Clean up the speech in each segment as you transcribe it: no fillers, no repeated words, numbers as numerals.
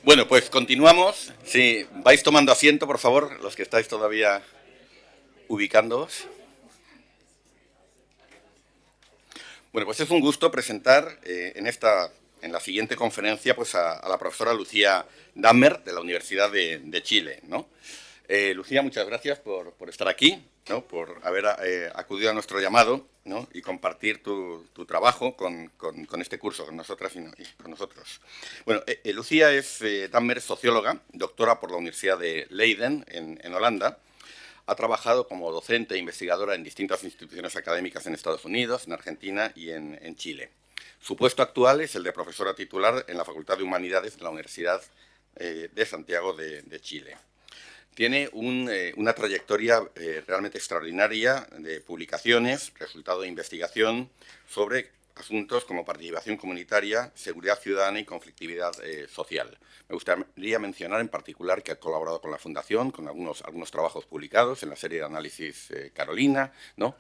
Bueno, pues continuamos. Sí, vais tomando asiento, por favor, los que estáis todavía ubicándoos. Bueno, pues es un gusto presentar en la siguiente conferencia pues a la profesora Lucía Dammer de la Universidad de Chile, ¿no? Lucía, muchas gracias por estar aquí, ¿no? Por haber acudido a nuestro llamado, ¿no? Y compartir tu trabajo con este curso, con nosotras y con nosotros. Bueno, Lucía Dammer es socióloga, doctora por la Universidad de Leiden, en Holanda. Ha trabajado como docente e investigadora en distintas instituciones académicas en Estados Unidos, en Argentina y en Chile. Su puesto actual es el de profesora titular en la Facultad de Humanidades de la Universidad de Santiago de Chile. Tiene una trayectoria realmente extraordinaria de publicaciones, resultado de investigación sobre asuntos como participación comunitaria, seguridad ciudadana y conflictividad social. Me gustaría mencionar en particular que ha colaborado con la Fundación, con algunos trabajos publicados en la serie de análisis Carolina, ¿no?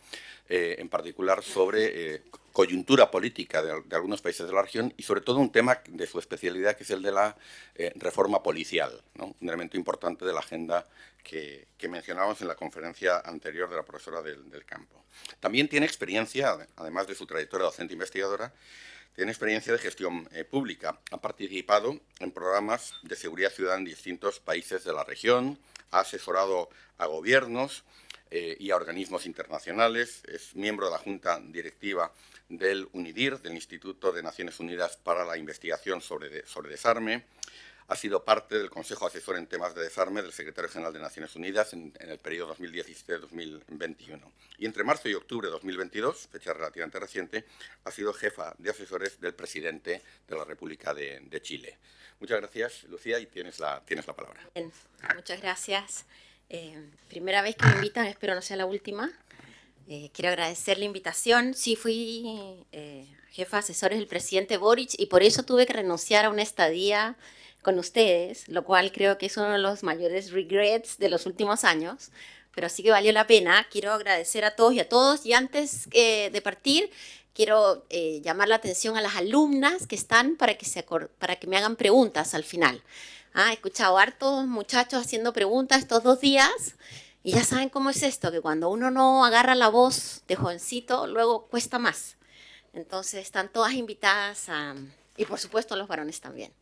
En particular sobre coyuntura política de algunos países de la región y sobre todo un tema de su especialidad que es el de la reforma policial, ¿no? Un elemento importante de la agenda que mencionábamos en la conferencia anterior de la profesora del campo. También tiene experiencia, además de su trayectoria docente investigadora, tiene experiencia de gestión pública. Ha participado en programas de seguridad ciudadana en distintos países de la región, ha asesorado a gobiernos y a organismos internacionales, es miembro de la Junta Directiva del UNIDIR, del Instituto de Naciones Unidas para la Investigación sobre Desarme. Ha sido parte del Consejo Asesor en temas de desarme del Secretario General de Naciones Unidas en el periodo 2017-2021. Y entre marzo y octubre de 2022, fecha relativamente reciente, ha sido jefa de asesores del presidente de la República de Chile. Muchas gracias, Lucía, y tienes la palabra. Bien, muchas gracias. Primera vez que me invitan, espero no sea la última. Quiero agradecer la invitación. Sí, fui jefa de asesores del presidente Boric y por eso tuve que renunciar a una estadía con ustedes, lo cual creo que es uno de los mayores regrets de los últimos años, pero sí que valió la pena. Quiero agradecer a todos y antes de partir quiero llamar la atención a las alumnas que están para que me hagan preguntas al final. He escuchado hartos muchachos haciendo preguntas estos 2 días y ya saben cómo es esto, que cuando uno no agarra la voz de jovencito, luego cuesta más. Entonces están todas invitadas y por supuesto los varones también,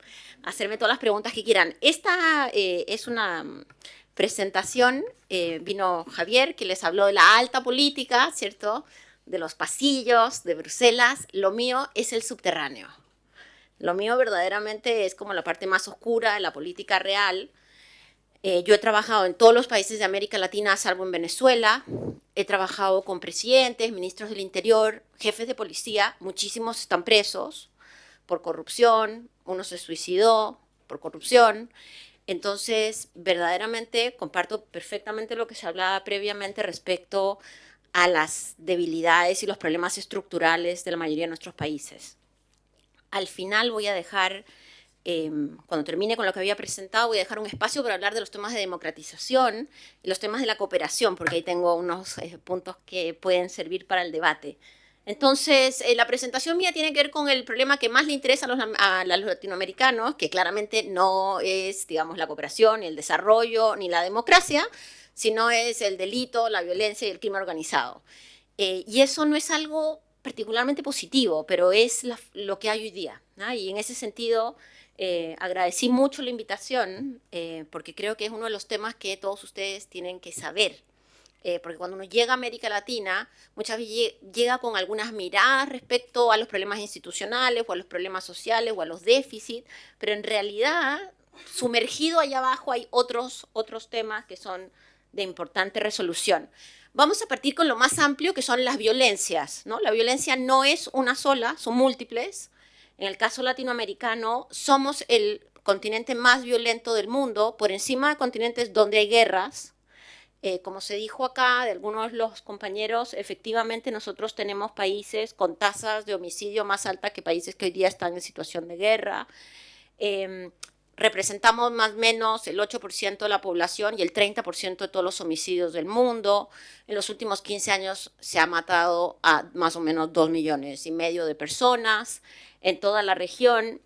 a hacerme todas las preguntas que quieran. Esta es una presentación, vino Javier que les habló de la alta política, ¿cierto? De los pasillos de Bruselas. Lo mío es el subterráneo. Lo mío verdaderamente es como la parte más oscura de la política real. Yo he trabajado en todos los países de América Latina, salvo en Venezuela. He trabajado con presidentes, ministros del Interior, jefes de policía. Muchísimos están presos por corrupción. Uno se suicidó por corrupción. Entonces, verdaderamente comparto perfectamente lo que se hablaba previamente respecto a las debilidades y los problemas estructurales de la mayoría de nuestros países. Al final voy a dejar, cuando termine con lo que había presentado, voy a dejar un espacio para hablar de los temas de democratización y los temas de la cooperación, porque ahí tengo unos puntos que pueden servir para el debate. Entonces, la presentación mía tiene que ver con el problema que más le interesa a los latinoamericanos, que claramente no es, digamos, la cooperación, ni el desarrollo, ni la democracia, sino es el delito, la violencia y el crimen organizado. Y eso no es algo particularmente positivo, pero es lo que hay hoy día, ¿no? Y en ese sentido agradecí mucho la invitación porque creo que es uno de los temas que todos ustedes tienen que saber. Porque cuando uno llega a América Latina, muchas veces llega con algunas miradas respecto a los problemas institucionales o a los problemas sociales o a los déficits, pero en realidad sumergido allá abajo hay otros temas que son de importante resolución. Vamos a partir con lo más amplio, que son las violencias, ¿no? La violencia no es una sola, son múltiples. En el caso latinoamericano, somos el continente más violento del mundo, por encima de continentes donde hay guerras. Como se dijo acá de algunos de los compañeros, efectivamente nosotros tenemos países con tasas de homicidio más altas que países que hoy día están en situación de guerra. Representamos más o menos el 8% de la población y el 30% de todos los homicidios del mundo. En los últimos 15 años se ha matado a más o menos 2,5 millones de personas en toda la región.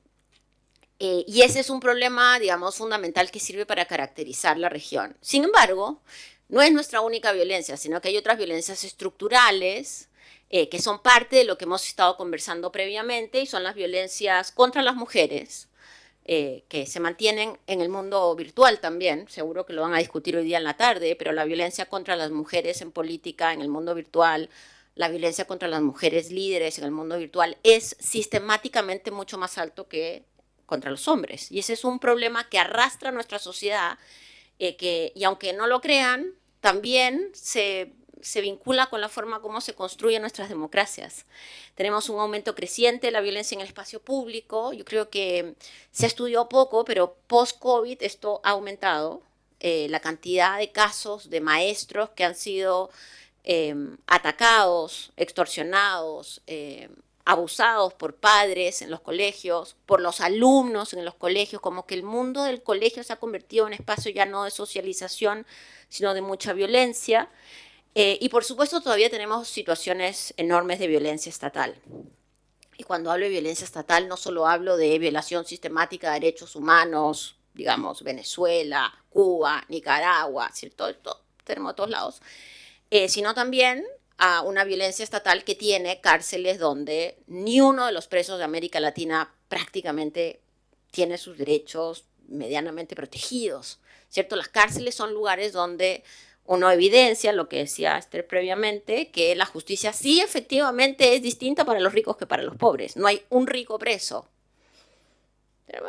Y ese es un problema, digamos, fundamental que sirve para caracterizar la región. Sin embargo, no es nuestra única violencia, sino que hay otras violencias estructurales que son parte de lo que hemos estado conversando previamente, y son las violencias contra las mujeres, que se mantienen en el mundo virtual también. Seguro que lo van a discutir hoy día en la tarde, pero la violencia contra las mujeres en política, en el mundo virtual, la violencia contra las mujeres líderes en el mundo virtual es sistemáticamente mucho más alto que contra los hombres. Y ese es un problema que arrastra a nuestra sociedad, y aunque no lo crean, también se vincula con la forma como se construyen nuestras democracias. Tenemos un aumento creciente de la violencia en el espacio público. Yo creo que se estudió poco, pero post-COVID esto ha aumentado. La cantidad de casos de maestros que han sido atacados, extorsionados, abusados por padres en los colegios, por los alumnos en los colegios, como que el mundo del colegio se ha convertido en un espacio ya no de socialización, sino de mucha violencia. Y por supuesto todavía tenemos situaciones enormes de violencia estatal. Y cuando hablo de violencia estatal no solo hablo de violación sistemática de derechos humanos, digamos, Venezuela, Cuba, Nicaragua, ¿cierto? Esto tenemos a todos lados, sino también a una violencia estatal que tiene cárceles donde ni uno de los presos de América Latina prácticamente tiene sus derechos medianamente protegidos, ¿cierto? Las cárceles son lugares donde uno evidencia lo que decía Esther previamente, que la justicia sí efectivamente es distinta para los ricos que para los pobres. No hay un rico preso.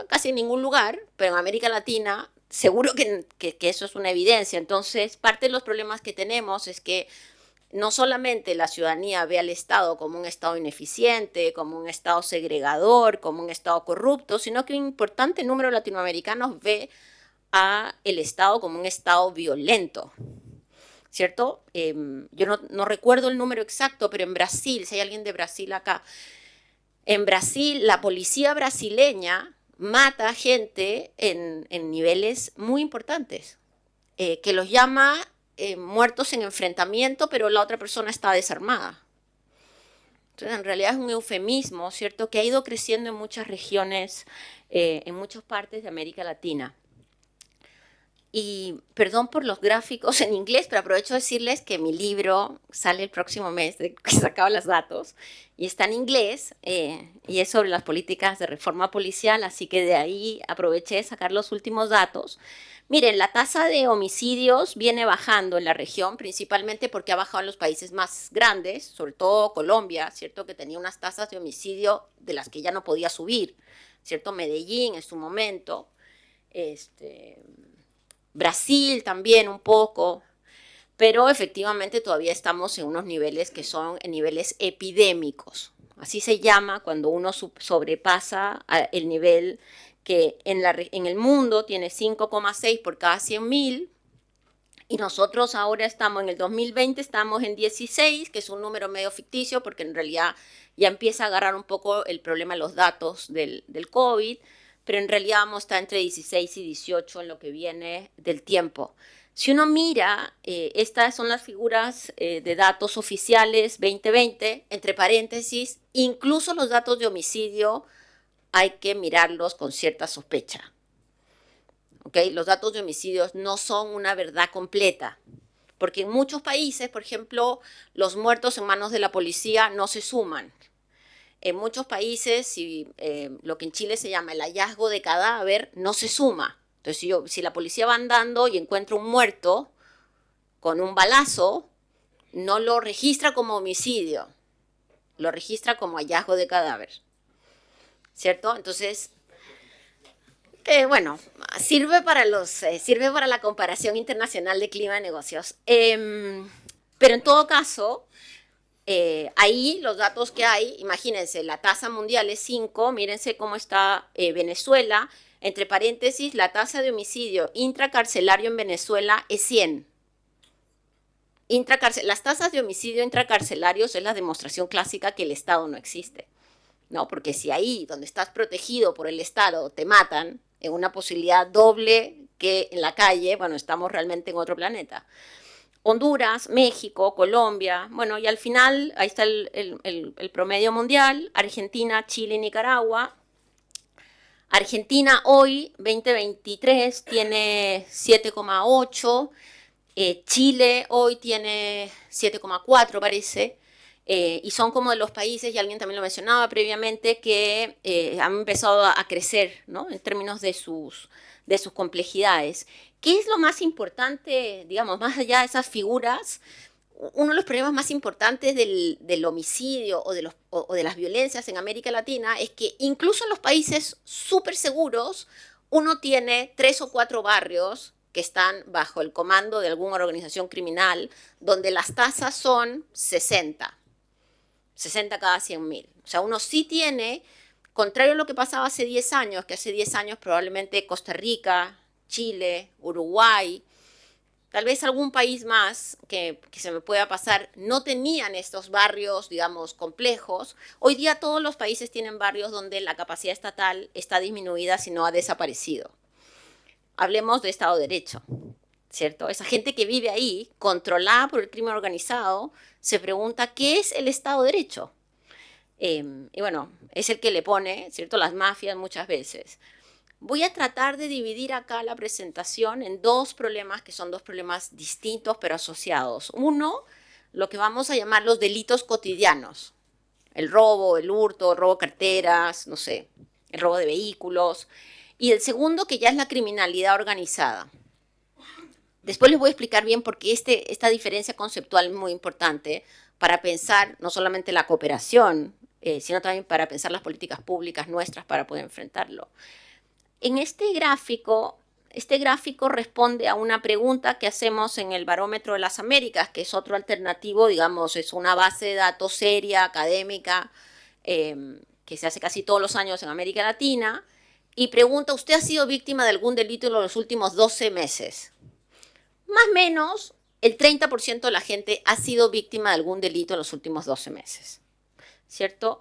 Casi en ningún lugar, pero en América Latina seguro que eso es una evidencia. Entonces, parte de los problemas que tenemos es que no solamente la ciudadanía ve al Estado como un Estado ineficiente, como un Estado segregador, como un Estado corrupto, sino que un importante número de latinoamericanos ve a el Estado como un Estado violento, ¿cierto? Yo no recuerdo el número exacto, pero en Brasil, si hay alguien de Brasil acá, en Brasil la policía brasileña mata gente en niveles muy importantes, que los llama muertos en enfrentamiento, pero la otra persona está desarmada. Entonces, en realidad es un eufemismo, ¿cierto?, que ha ido creciendo en muchas regiones, en muchas partes de América Latina. Y perdón por los gráficos en inglés, pero aprovecho de decirles que mi libro sale el próximo mes, que sacaba los datos, y está en inglés, y es sobre las políticas de reforma policial, así que de ahí aproveché de sacar los últimos datos. Miren, la tasa de homicidios viene bajando en la región, principalmente porque ha bajado en los países más grandes, sobre todo Colombia, ¿cierto?, que tenía unas tasas de homicidio de las que ya no podía subir, ¿cierto? Medellín en su momento, Brasil también un poco, pero efectivamente todavía estamos en unos niveles que son niveles epidémicos. Así se llama cuando uno sobrepasa el nivel que en el mundo tiene 5,6 por cada 100.000, y nosotros ahora estamos en el 2020, estamos en 16, que es un número medio ficticio porque en realidad ya empieza a agarrar un poco el problema de los datos del COVID, pero en realidad vamos a estar entre 16 y 18 en lo que viene del tiempo. Si uno mira, estas son las figuras de datos oficiales 2020, entre paréntesis, incluso los datos de homicidio hay que mirarlos con cierta sospecha. ¿Okay? Los datos de homicidios no son una verdad completa, porque en muchos países, por ejemplo, los muertos en manos de la policía no se suman. En muchos países, lo que en Chile se llama el hallazgo de cadáver, no se suma. Entonces, si la policía va andando y encuentra un muerto con un balazo, no lo registra como homicidio, lo registra como hallazgo de cadáver, ¿cierto? Entonces, bueno, sirve para la comparación internacional de clima de negocios. Pero en todo caso, ahí los datos que hay, imagínense, la tasa mundial es 5, mírense cómo está Venezuela, entre paréntesis, la tasa de homicidio intracarcelario en Venezuela es 100. Las tasas de homicidio intracarcelarios es la demostración clásica que el Estado no existe, ¿no? Porque si ahí, donde estás protegido por el Estado, te matan, en una posibilidad doble que en la calle, bueno, estamos realmente en otro planeta. Honduras, México, Colombia, bueno, y al final, ahí está el promedio mundial, Argentina, Chile y Nicaragua. Argentina hoy, 2023, tiene 7,8. Chile hoy tiene 7,4, parece. Y son como de los países, y alguien también lo mencionaba previamente, que han empezado a crecer, ¿no? En términos de sus complejidades. ¿Qué es lo más importante, digamos, más allá de esas figuras? Uno de los problemas más importantes del homicidio o de las violencias en América Latina es que incluso en los países súper seguros, uno tiene 3 o 4 barrios que están bajo el comando de alguna organización criminal, donde las tasas son 60 cada 100.000. O sea, uno sí tiene, contrario a lo que pasaba hace 10 años, que hace 10 años probablemente Costa Rica, Chile, Uruguay, tal vez algún país más que se me pueda pasar, no tenían estos barrios, digamos, complejos. Hoy día todos los países tienen barrios donde la capacidad estatal está disminuida, si no ha desaparecido. Hablemos de Estado de Derecho, ¿cierto? Esa gente que vive ahí, controlada por el crimen organizado, se pregunta, ¿qué es el Estado de Derecho? Y bueno, es el que le pone, ¿cierto?, las mafias muchas veces. Voy a tratar de dividir acá la presentación en 2 problemas, que son 2 problemas distintos pero asociados. Uno, lo que vamos a llamar los delitos cotidianos. El robo, el hurto, el robo de carteras, no sé, el robo de vehículos. Y el segundo, que ya es la criminalidad organizada. Después les voy a explicar bien por qué esta diferencia conceptual es muy importante para pensar no solamente la cooperación, sino también para pensar las políticas públicas nuestras para poder enfrentarlo. En este gráfico responde a una pregunta que hacemos en el Barómetro de las Américas, que es otro alternativo, digamos, es una base de datos seria, académica, que se hace casi todos los años en América Latina, y pregunta, ¿usted ha sido víctima de algún delito en los últimos 12 meses? Más o menos, el 30% de la gente ha sido víctima de algún delito en los últimos 12 meses, ¿cierto?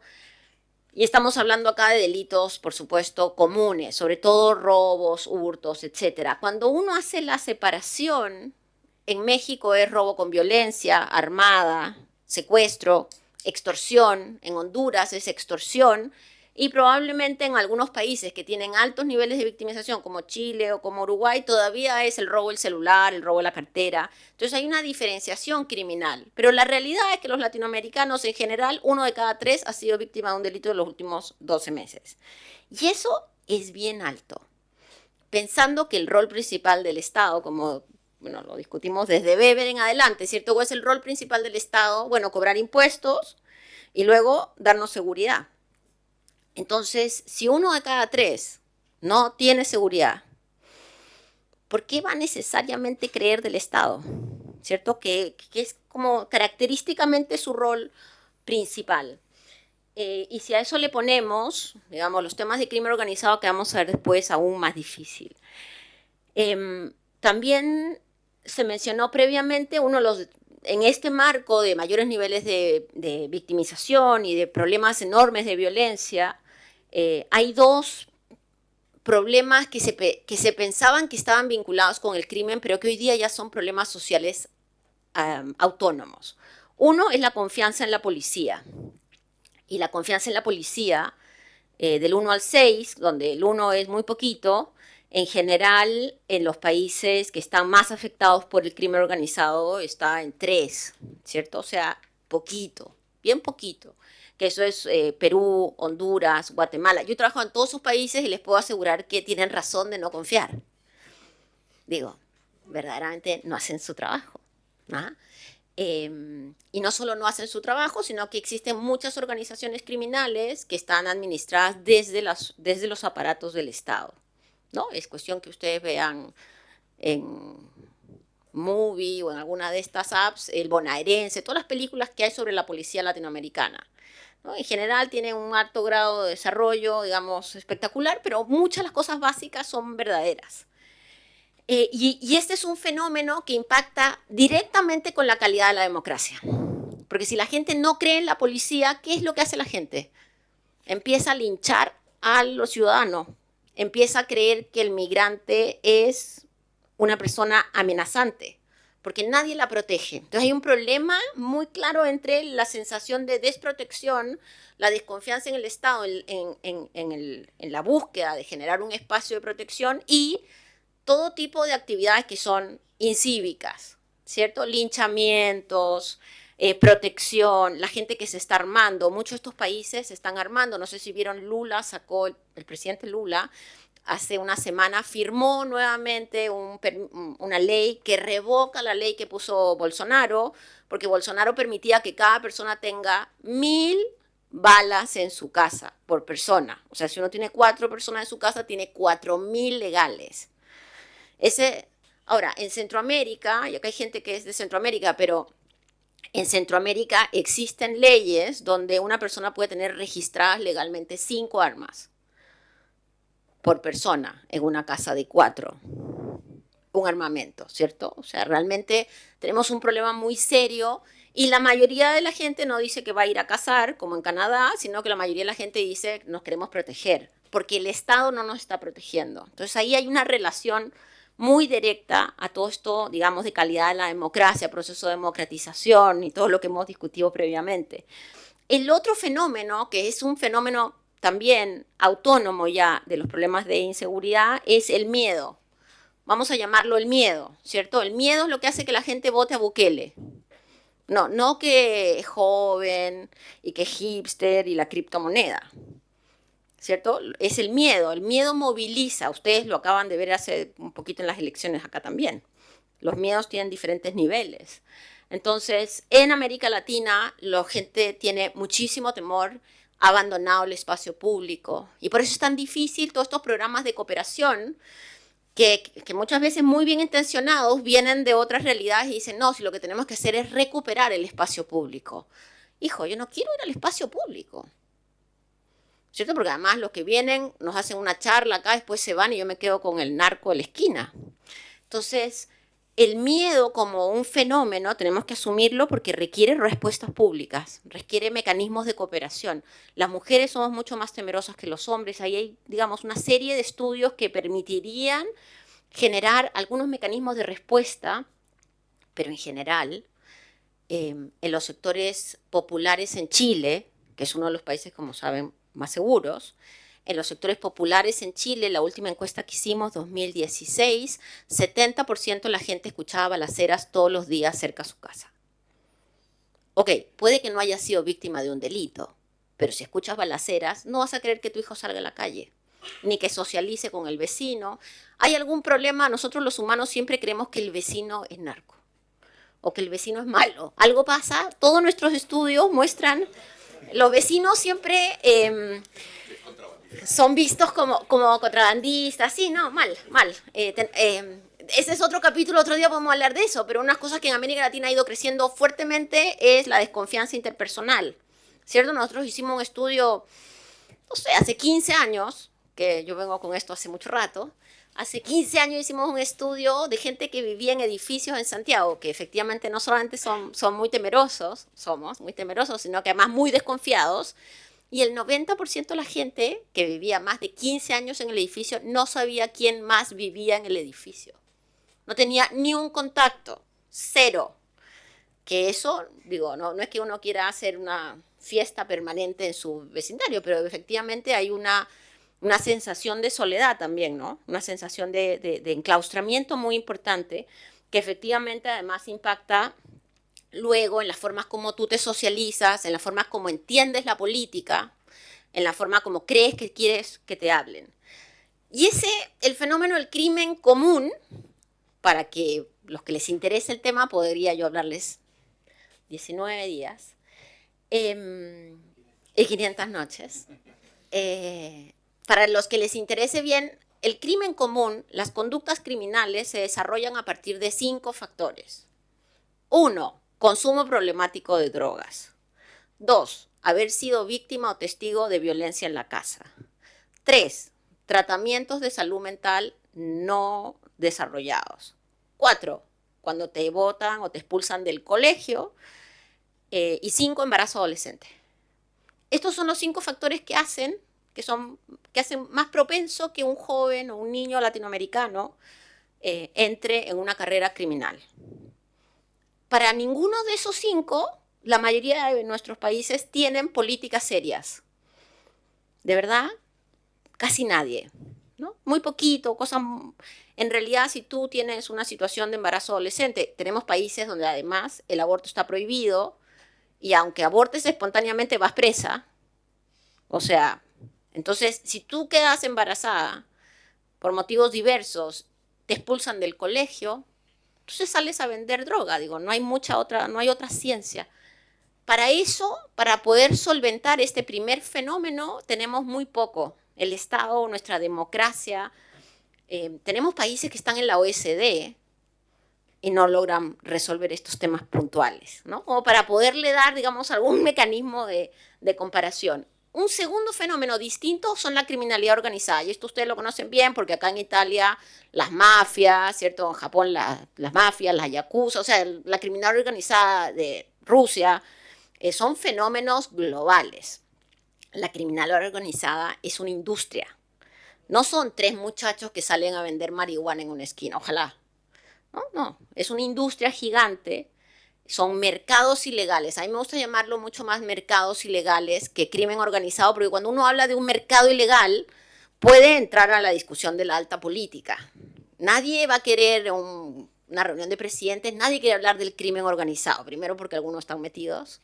Y estamos hablando acá de delitos, por supuesto, comunes, sobre todo robos, hurtos, etc. Cuando uno hace la separación, en México es robo con violencia, armada, secuestro, extorsión. En Honduras es extorsión. Y probablemente en algunos países que tienen altos niveles de victimización, como Chile o como Uruguay, todavía es el robo del celular, el robo de la cartera. Entonces hay una diferenciación criminal. Pero la realidad es que los latinoamericanos en general, 1 de cada 3 ha sido víctima de un delito en los últimos 12 meses. Y eso es bien alto. Pensando que el rol principal del Estado, como bueno, lo discutimos desde Weber en adelante, ¿cierto? ¿Cuál es el rol principal del Estado? Bueno, cobrar impuestos y luego darnos seguridad. Entonces, si 1 de cada 3 no tiene seguridad, ¿por qué va necesariamente creer del Estado? ¿Cierto? Que es como característicamente su rol principal. Y si a eso le ponemos, digamos, los temas de crimen organizado que vamos a ver después, aún más difícil. También se mencionó previamente en este marco de mayores niveles de victimización y de problemas enormes de violencia, hay 2 problemas que se pensaban que estaban vinculados con el crimen, pero que hoy día ya son problemas sociales autónomos. Uno es la confianza en la policía. Y la confianza en la policía, del 1 al 6, donde el 1 es muy poquito, en general en los países que están más afectados por el crimen organizado está en 3, ¿cierto? O sea, poquito, bien poquito. Que eso es Perú, Honduras, Guatemala. Yo trabajo en todos esos países y les puedo asegurar que tienen razón de no confiar. Digo, verdaderamente no hacen su trabajo, ¿no? Y no solo no hacen su trabajo, sino que existen muchas organizaciones criminales que están administradas desde los aparatos del Estado, ¿no? Es cuestión que ustedes vean en Movie o en alguna de estas apps, el bonaerense, todas las películas que hay sobre la policía latinoamericana, ¿no? En general tienen un alto grado de desarrollo, digamos, espectacular, pero muchas de las cosas básicas son verdaderas. Y este es un fenómeno que impacta directamente con la calidad de la democracia. Porque si la gente no cree en la policía, ¿qué es lo que hace la gente? Empieza a linchar a los ciudadanos. Empieza a creer que el migrante es una persona amenazante. porque nadie la protege. Entonces hay un problema muy claro entre la sensación de desprotección, la desconfianza en el Estado, en la búsqueda de generar un espacio de protección y todo tipo de actividades que son incívicas, ¿cierto? Linchamientos, protección, la gente que se está armando. Muchos de estos países se están armando. No sé si vieron, Lula sacó, el presidente Lula, hace una semana firmó nuevamente una ley que revoca la ley que puso Bolsonaro, porque Bolsonaro permitía que cada persona tenga 1000 balas en su casa por persona. O sea, si uno tiene 4 personas en su casa, tiene 4000 legales. Ahora, en Centroamérica, y acá hay gente que es de Centroamérica, pero en Centroamérica existen leyes donde una persona puede tener registradas legalmente 5 armas por persona en una casa de 4. Un armamento, ¿cierto? O sea, realmente tenemos un problema muy serio y la mayoría de la gente no dice que va a ir a cazar, como en Canadá, sino que la mayoría de la gente dice nos queremos proteger, porque el Estado no nos está protegiendo. Entonces ahí hay una relación muy directa a todo esto, digamos, de calidad de la democracia, proceso de democratización y todo lo que hemos discutido previamente. El otro fenómeno, que es un fenómeno también autónomo ya de los problemas de inseguridad, es el miedo. Vamos a llamarlo el miedo, ¿cierto? El miedo es lo que hace que la gente vote a Bukele. No que es joven y que es hipster y la criptomoneda, ¿cierto? Es el miedo moviliza, ustedes lo acaban de ver hace un poquito en las elecciones acá también. Los miedos tienen diferentes niveles. Entonces, en América Latina, la gente tiene muchísimo temor, ha abandonado el espacio público y por eso es tan difícil todos estos programas de cooperación que muchas veces muy bien intencionados vienen de otras realidades y dicen, no, si lo que tenemos que hacer es recuperar el espacio público. Hijo, yo no quiero ir al espacio público, ¿cierto? Porque además los que vienen nos hacen una charla acá, después se van y yo me quedo con el narco de la esquina. Entonces, el miedo como un fenómeno tenemos que asumirlo porque requiere respuestas públicas, requiere mecanismos de cooperación. Las mujeres somos mucho más temerosas que los hombres. Ahí hay, digamos, una serie de estudios que permitirían generar algunos mecanismos de respuesta, pero en general, en los sectores populares en Chile, que es uno de los países, como saben, más seguros, en los sectores populares en Chile, la última encuesta que hicimos, 2016, 70% de la gente escuchaba balaceras todos los días cerca a su casa. Ok, puede que no haya sido víctima de un delito, pero si escuchas balaceras, no vas a querer que tu hijo salga a la calle, ni que socialice con el vecino. ¿Hay algún problema? Nosotros los humanos siempre creemos que el vecino es narco, o que el vecino es malo. Algo pasa, todos nuestros estudios muestran, los vecinos siempre son vistos como contrabandistas, sí, no, mal. Ese es otro capítulo, otro día podemos hablar de eso, pero unas cosas que en América Latina ha ido creciendo fuertemente es la desconfianza interpersonal, ¿cierto? Nosotros hicimos un estudio, no sé, hace 15 años, que yo vengo con esto hace mucho rato, hace 15 años hicimos un estudio de gente que vivía en edificios en Santiago, que efectivamente no solamente somos muy temerosos, sino que además muy desconfiados, y el 90% de la gente que vivía más de 15 años en el edificio no sabía quién más vivía en el edificio. No tenía ni un contacto, cero. Que eso, digo, no es que uno quiera hacer una fiesta permanente en su vecindario, pero efectivamente hay una sensación de soledad también, ¿no? Una sensación de enclaustramiento muy importante que efectivamente además impacta luego en las formas como tú te socializas, en las formas como entiendes la política, en la forma como crees que quieres que te hablen. Y el fenómeno del crimen común, para que los que les interese el tema, podría yo hablarles 19 días y 500 noches. Para los que les interese bien, el crimen común, las conductas criminales se desarrollan a partir de 5 factores. 1, consumo problemático de drogas. 2, haber sido víctima o testigo de violencia en la casa. 3, tratamientos de salud mental no desarrollados. 4, cuando te botan o te expulsan del colegio. Y 5, embarazo adolescente. Estos son los 5 factores que hacen más propenso que un joven o un niño latinoamericano entre en una carrera criminal. para ninguno de esos 5, la mayoría de nuestros países tienen políticas serias. De verdad, casi nadie, ¿no? Muy poquito, cosas. En realidad, si tú tienes una situación de embarazo adolescente, tenemos países donde además el aborto está prohibido y aunque abortes espontáneamente vas presa. O sea, entonces, si tú quedas embarazada por motivos diversos, te expulsan del colegio, entonces sales a vender droga. Digo, no hay otra ciencia. Para eso, para poder solventar este primer fenómeno, tenemos muy poco. El Estado, nuestra democracia. Tenemos países que están en la OSD y no logran resolver estos temas puntuales, ¿no? Como para poderle dar, digamos, algún mecanismo de comparación. Un segundo fenómeno distinto son la criminalidad organizada, y esto ustedes lo conocen bien porque acá en Italia las mafias, ¿cierto? En Japón las mafias, las yakuza, o sea, la criminalidad organizada de Rusia, son fenómenos globales. La criminalidad organizada es una industria. No son 3 muchachos que salen a vender marihuana en una esquina, ojalá. No, es una industria gigante. Son mercados ilegales. A mí me gusta llamarlo mucho más mercados ilegales que crimen organizado, porque cuando uno habla de un mercado ilegal, puede entrar a la discusión de la alta política. Nadie va a querer una reunión de presidentes, nadie quiere hablar del crimen organizado. Primero, porque algunos están metidos.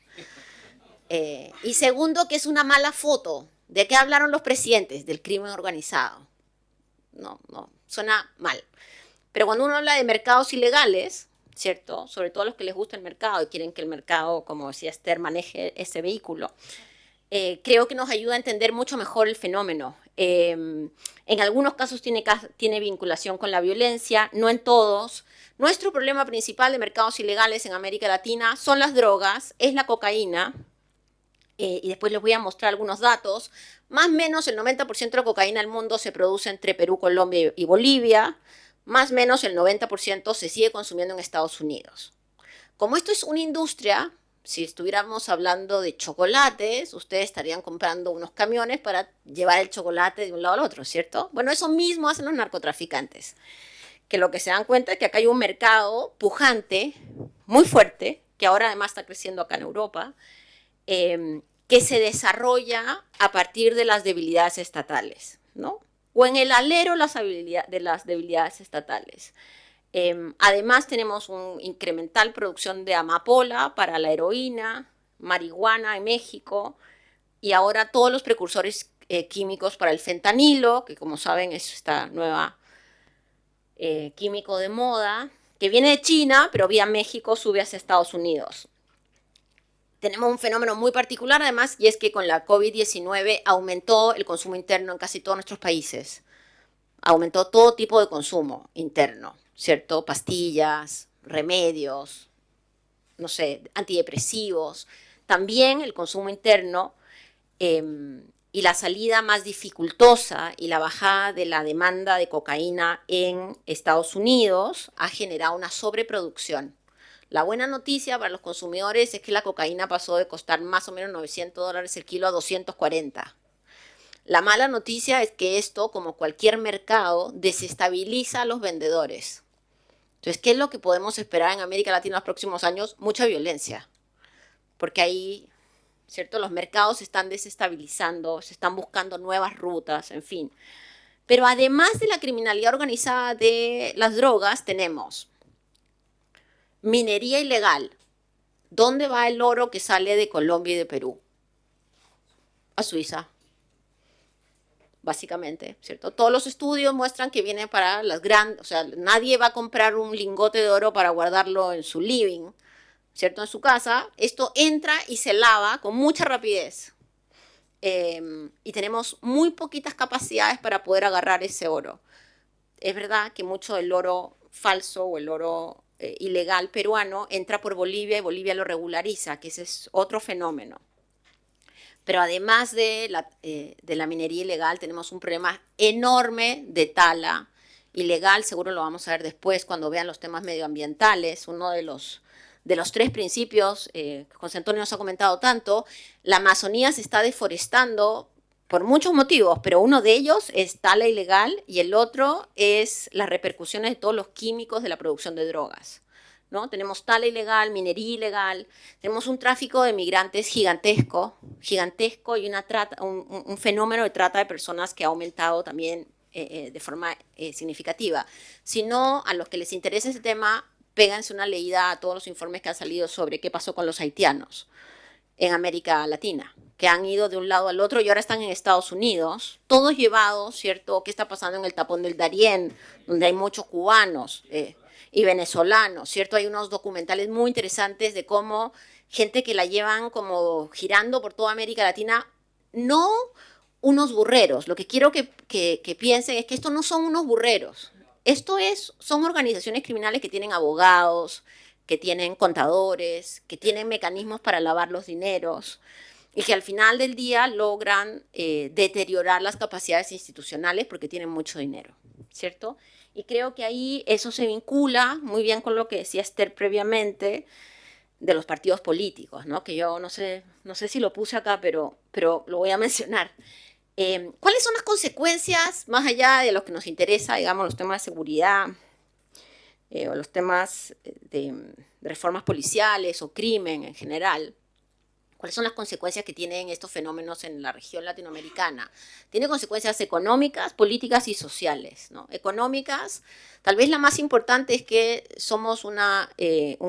Y segundo, que es una mala foto. ¿De qué hablaron los presidentes? Del crimen organizado. No, suena mal. Pero cuando uno habla de mercados ilegales, ¿cierto? Sobre todo a los que les gusta el mercado y quieren que el mercado, como decía Esther, maneje ese vehículo, creo que nos ayuda a entender mucho mejor el fenómeno. En algunos casos tiene vinculación con la violencia, no en todos. Nuestro problema principal de mercados ilegales en América Latina son las drogas, es la cocaína, y después les voy a mostrar algunos datos. Más o menos el 90% de la cocaína del mundo se produce entre Perú, Colombia y Bolivia. Más o menos el 90% se sigue consumiendo en Estados Unidos. Como esto es una industria, si estuviéramos hablando de chocolates, ustedes estarían comprando unos camiones para llevar el chocolate de un lado al otro, ¿cierto? Bueno, eso mismo hacen los narcotraficantes, que lo que se dan cuenta es que acá hay un mercado pujante, muy fuerte, que ahora además está creciendo acá en Europa, que se desarrolla a partir de las debilidades estatales, ¿no? O en el alero de las debilidades estatales. Además tenemos una incremental producción de amapola para la heroína, marihuana en México, y ahora todos los precursores químicos para el fentanilo, que como saben es esta nueva químico de moda, que viene de China, pero vía México sube hacia Estados Unidos. Tenemos un fenómeno muy particular además, y es que con la COVID-19 aumentó el consumo interno en casi todos nuestros países. Aumentó todo tipo de consumo interno, ¿cierto? Pastillas, remedios, no sé, antidepresivos. También el consumo interno y la salida más dificultosa y la bajada de la demanda de cocaína en Estados Unidos ha generado una sobreproducción. La buena noticia para los consumidores es que la cocaína pasó de costar más o menos $900 el kilo a 240. La mala noticia es que esto, como cualquier mercado, desestabiliza a los vendedores. Entonces, ¿qué es lo que podemos esperar en América Latina en los próximos años? Mucha violencia. Porque ahí, ¿cierto? Los mercados se están desestabilizando, se están buscando nuevas rutas, en fin. Pero además de la criminalidad organizada de las drogas, tenemos minería ilegal. ¿Dónde va el oro que sale de Colombia y de Perú? A Suiza. Básicamente, ¿cierto? Todos los estudios muestran que viene para las grandes, o sea, nadie va a comprar un lingote de oro para guardarlo en su living, ¿cierto? En su casa. Esto entra y se lava con mucha rapidez. Y tenemos muy poquitas capacidades para poder agarrar ese oro. Es verdad que mucho del oro falso o el oro ilegal peruano entra por Bolivia y Bolivia lo regulariza, que ese es otro fenómeno. Pero además de la minería ilegal, tenemos un problema enorme de tala ilegal. Seguro lo vamos a ver después cuando vean los temas medioambientales. Uno de los 3 principios que José Antonio nos ha comentado tanto, la Amazonía se está deforestando por muchos motivos, pero uno de ellos es tala ilegal y el otro es las repercusiones de todos los químicos de la producción de drogas, ¿no? Tenemos tala ilegal, minería ilegal, tenemos un tráfico de migrantes gigantesco y un fenómeno de trata de personas que ha aumentado también de forma significativa. Si no, a los que les interesa ese tema, péganse una leída a todos los informes que han salido sobre qué pasó con los haitianos en América Latina, que han ido de un lado al otro y ahora están en Estados Unidos, todos llevados, ¿cierto? ¿Qué está pasando en el tapón del Darién, donde hay muchos cubanos y venezolanos, ¿cierto? Hay unos documentales muy interesantes de cómo gente que la llevan como girando por toda América Latina, no unos burreros. Lo que quiero que piensen es que estos no son unos burreros. Son organizaciones criminales que tienen abogados, que tienen contadores, que tienen mecanismos para lavar los dineros y que al final del día logran deteriorar las capacidades institucionales porque tienen mucho dinero, ¿cierto? Y creo que ahí eso se vincula muy bien con lo que decía Esther previamente de los partidos políticos, ¿no? Que yo no sé si lo puse acá, pero lo voy a mencionar. ¿Cuáles son las consecuencias, más allá de lo que nos interesa, digamos, los temas de seguridad o los temas de reformas policiales o crimen en general? ¿Cuáles son las consecuencias que tienen estos fenómenos en la región latinoamericana? Tiene consecuencias económicas, políticas y sociales, ¿no? Económicas, tal vez la más importante es que somos un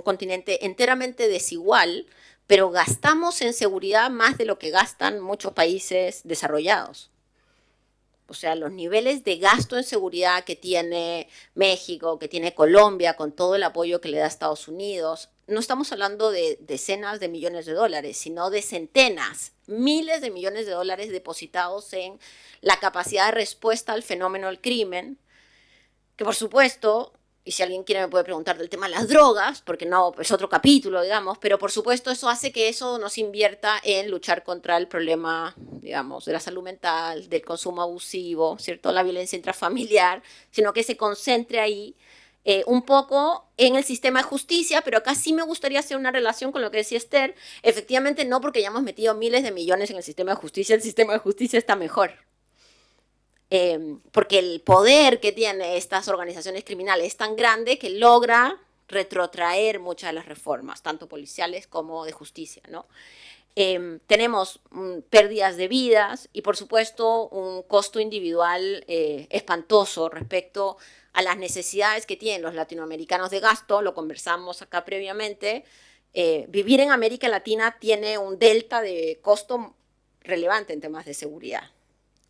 continente enteramente desigual, pero gastamos en seguridad más de lo que gastan muchos países desarrollados. O sea, los niveles de gasto en seguridad que tiene México, que tiene Colombia, con todo el apoyo que le da Estados Unidos, no estamos hablando de decenas de millones de dólares, sino de centenas, miles de millones de dólares depositados en la capacidad de respuesta al fenómeno del crimen, que por supuesto, y si alguien quiere me puede preguntar del tema de las drogas, porque no, es otro capítulo, digamos, pero por supuesto eso hace que eso no se invierta en luchar contra el problema, digamos, de la salud mental, del consumo abusivo, ¿cierto?, la violencia intrafamiliar, sino que se concentre ahí un poco en el sistema de justicia, pero acá sí me gustaría hacer una relación con lo que decía Esther. Efectivamente, no porque hayamos metido miles de millones en el sistema de justicia está mejor. Porque el poder que tienen estas organizaciones criminales es tan grande que logra retrotraer muchas de las reformas, tanto policiales como de justicia, ¿no? Tenemos pérdidas de vidas y, por supuesto, un costo individual espantoso respecto a las necesidades que tienen los latinoamericanos de gasto. Lo conversamos acá previamente. Vivir en América Latina tiene un delta de costo relevante en temas de seguridad,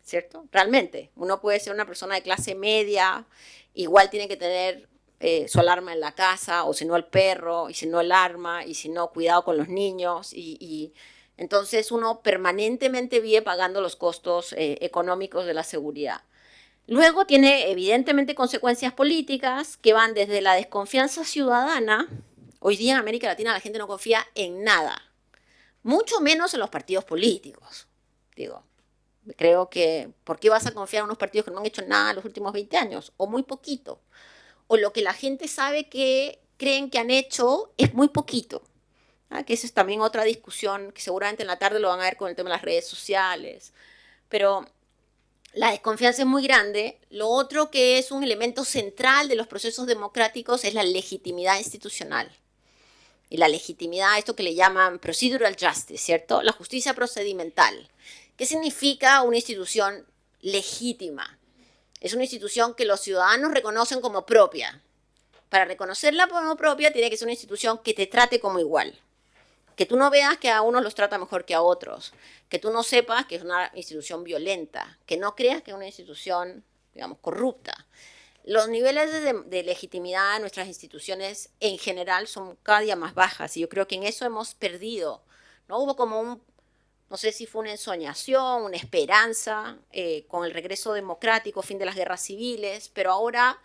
¿cierto? Realmente, uno puede ser una persona de clase media, igual tiene que tener su alarma en la casa, o si no el perro, y si no el arma, y si no cuidado con los niños, y entonces uno permanentemente vive pagando los costos económicos de la seguridad. Luego tiene evidentemente consecuencias políticas que van desde la desconfianza ciudadana. Hoy día en América Latina la gente no confía en nada, mucho menos en los partidos políticos. Digo, creo que, ¿por qué vas a confiar en unos partidos que no han hecho nada en los últimos 20 años? O muy poquito. O lo que la gente sabe que creen que han hecho es muy poquito. Que esa es también otra discusión que seguramente en la tarde lo van a ver con el tema de las redes sociales. Pero la desconfianza es muy grande. Lo otro que es un elemento central de los procesos democráticos es la legitimidad institucional. Y la legitimidad, esto que le llaman procedural justice, ¿cierto? La justicia procedimental. ¿Qué significa una institución legítima? Es una institución que los ciudadanos reconocen como propia. Para reconocerla como propia tiene que ser una institución que te trate como igual. Que tú no veas que a unos los trata mejor que a otros, que tú no sepas que es una institución violenta, que no creas que es una institución, digamos, corrupta. Los niveles de legitimidad de nuestras instituciones en general son cada día más bajas y yo creo que en eso hemos perdido, ¿no? Hubo como no sé si fue una ensoñación, una esperanza con el regreso democrático, fin de las guerras civiles, pero ahora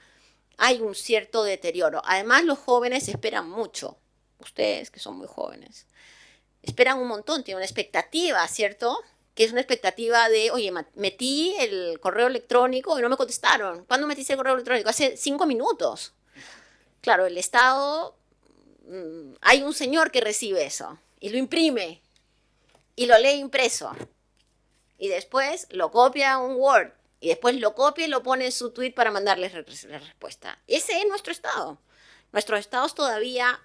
hay un cierto deterioro. Además, los jóvenes esperan mucho, ustedes que son muy jóvenes. Esperan un montón, tienen una expectativa, ¿cierto? Que es una expectativa de, oye, metí el correo electrónico y no me contestaron. ¿Cuándo metiste el correo electrónico? Hace 5 minutos. Claro, el Estado, hay un señor que recibe eso y lo imprime y lo lee impreso. Y después lo copia a un Word y después lo copia y lo pone en su tweet para mandarles la respuesta. Ese es nuestro Estado. Nuestros estados todavía,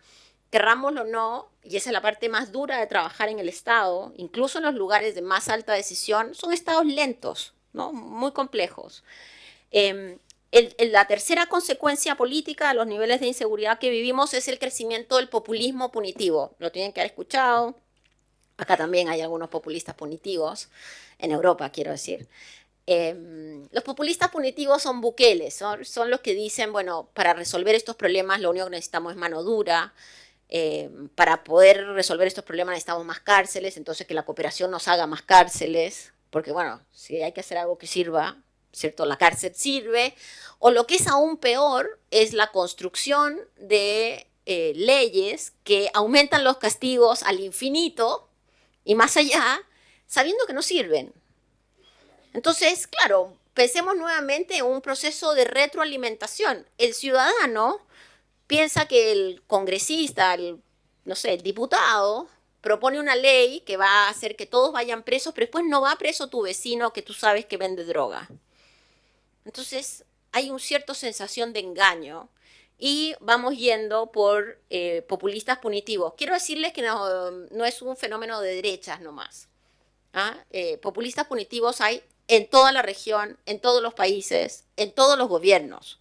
querrámoslo o no, y esa es la parte más dura de trabajar en el estado, incluso en los lugares de más alta decisión, son estados lentos, ¿no? Muy complejos. La tercera consecuencia política de los niveles de inseguridad que vivimos es el crecimiento del populismo punitivo. Lo tienen que haber escuchado. Acá también hay algunos populistas punitivos, en Europa quiero decir. Los populistas punitivos son buqueles, son los que dicen, bueno, para resolver estos problemas lo único que necesitamos es mano dura, para poder resolver estos problemas necesitamos más cárceles, entonces que la cooperación nos haga más cárceles, porque bueno, si hay que hacer algo que sirva, ¿cierto? La cárcel sirve, o lo que es aún peor es la construcción de leyes que aumentan los castigos al infinito y más allá, sabiendo que no sirven. Entonces, claro, pensemos nuevamente en un proceso de retroalimentación. El ciudadano piensa que el congresista, no sé, el diputado, propone una ley que va a hacer que todos vayan presos, pero después no va preso tu vecino que tú sabes que vende droga. Entonces, hay una cierta sensación de engaño y vamos yendo por populistas punitivos. Quiero decirles que no es un fenómeno de derechas nomás. Populistas punitivos hay en toda la región, en todos los países, en todos los gobiernos.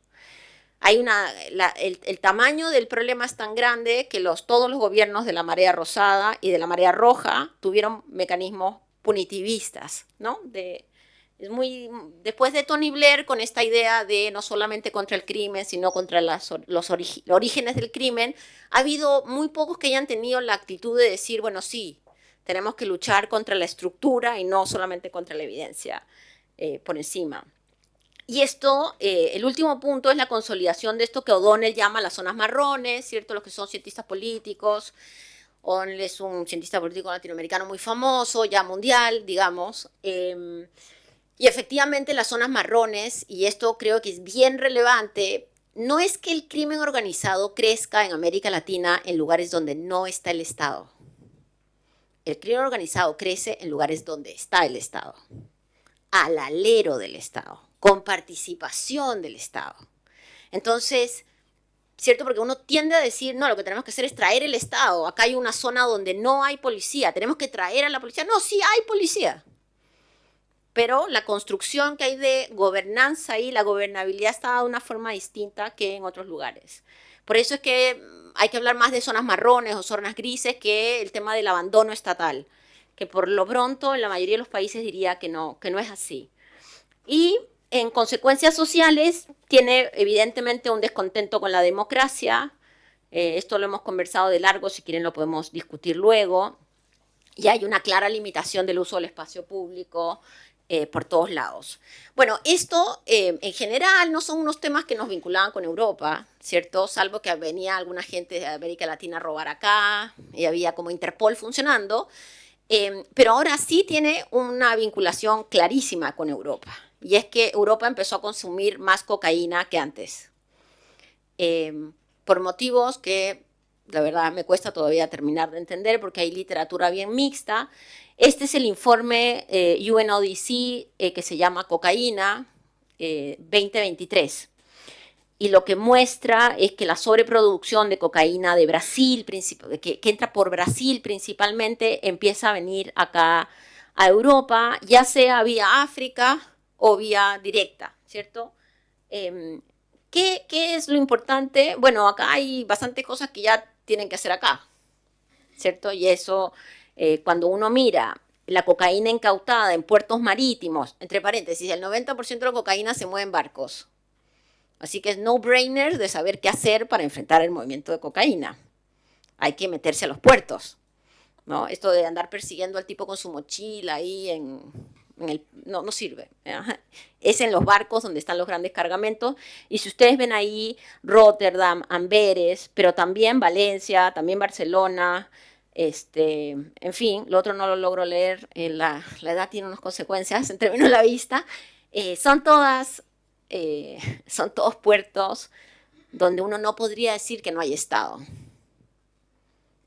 El tamaño del problema es tan grande que todos los gobiernos de la marea rosada y de la marea roja tuvieron mecanismos punitivistas, ¿no? Después de Tony Blair, con esta idea de no solamente contra el crimen, sino contra los orígenes del crimen, ha habido muy pocos que hayan tenido la actitud de decir, bueno, sí, tenemos que luchar contra la estructura y no solamente contra la evidencia por encima. Y esto, el último punto es la consolidación de esto que O'Donnell llama las zonas marrones, ¿cierto? Los que son cientistas políticos. O'Donnell es un cientista político latinoamericano muy famoso, ya mundial, digamos. Y efectivamente las zonas marrones, y esto creo que es bien relevante, no es que el crimen organizado crezca en América Latina en lugares donde no está el Estado. El crimen organizado crece en lugares donde está el Estado, al alero del Estado, con participación del Estado. Entonces, ¿cierto? Porque uno tiende a decir, no, lo que tenemos que hacer es traer el Estado. Acá hay una zona donde no hay policía, tenemos que traer a la policía. No, sí hay policía. Pero la construcción que hay de gobernanza y la gobernabilidad está dada de una forma distinta que en otros lugares. Por eso es que hay que hablar más de zonas marrones o zonas grises que el tema del abandono estatal, que por lo pronto en la mayoría de los países diría que no es así. Y en consecuencias sociales tiene evidentemente un descontento con la democracia. Esto lo hemos conversado de largo, si quieren lo podemos discutir luego. Y hay una clara limitación del uso del espacio público por todos lados. Bueno, esto en general no son unos temas que nos vinculaban con Europa, ¿cierto? Salvo que venía alguna gente de América Latina a robar acá y había como Interpol funcionando. Pero ahora sí tiene una vinculación clarísima con Europa. Y es que Europa empezó a consumir más cocaína que antes. Por motivos que, la verdad, me cuesta todavía terminar de entender porque hay literatura bien mixta. Este es el informe UNODC que se llama Cocaína 2023. Y lo que muestra es que la sobreproducción de cocaína de Brasil, que entra por Brasil principalmente, empieza a venir acá a Europa, ya sea vía África o vía directa, ¿cierto? ¿Qué es lo importante? Bueno, acá hay bastantes cosas que ya tienen que hacer acá, ¿cierto? Y eso, cuando uno mira la cocaína incautada en puertos marítimos, entre paréntesis, el 90% de la cocaína se mueve en barcos. Así que es no-brainer de saber qué hacer para enfrentar el movimiento de cocaína. Hay que meterse a los puertos, ¿no? Esto de andar persiguiendo al tipo con su mochila ahí no sirve. Es en los barcos donde están los grandes cargamentos. Y si ustedes ven ahí Rotterdam, Amberes, pero también Valencia, también Barcelona, en fin, lo otro no lo logro leer, la edad tiene unas consecuencias en términos de la vista, son todos puertos donde uno no podría decir que no hay Estado,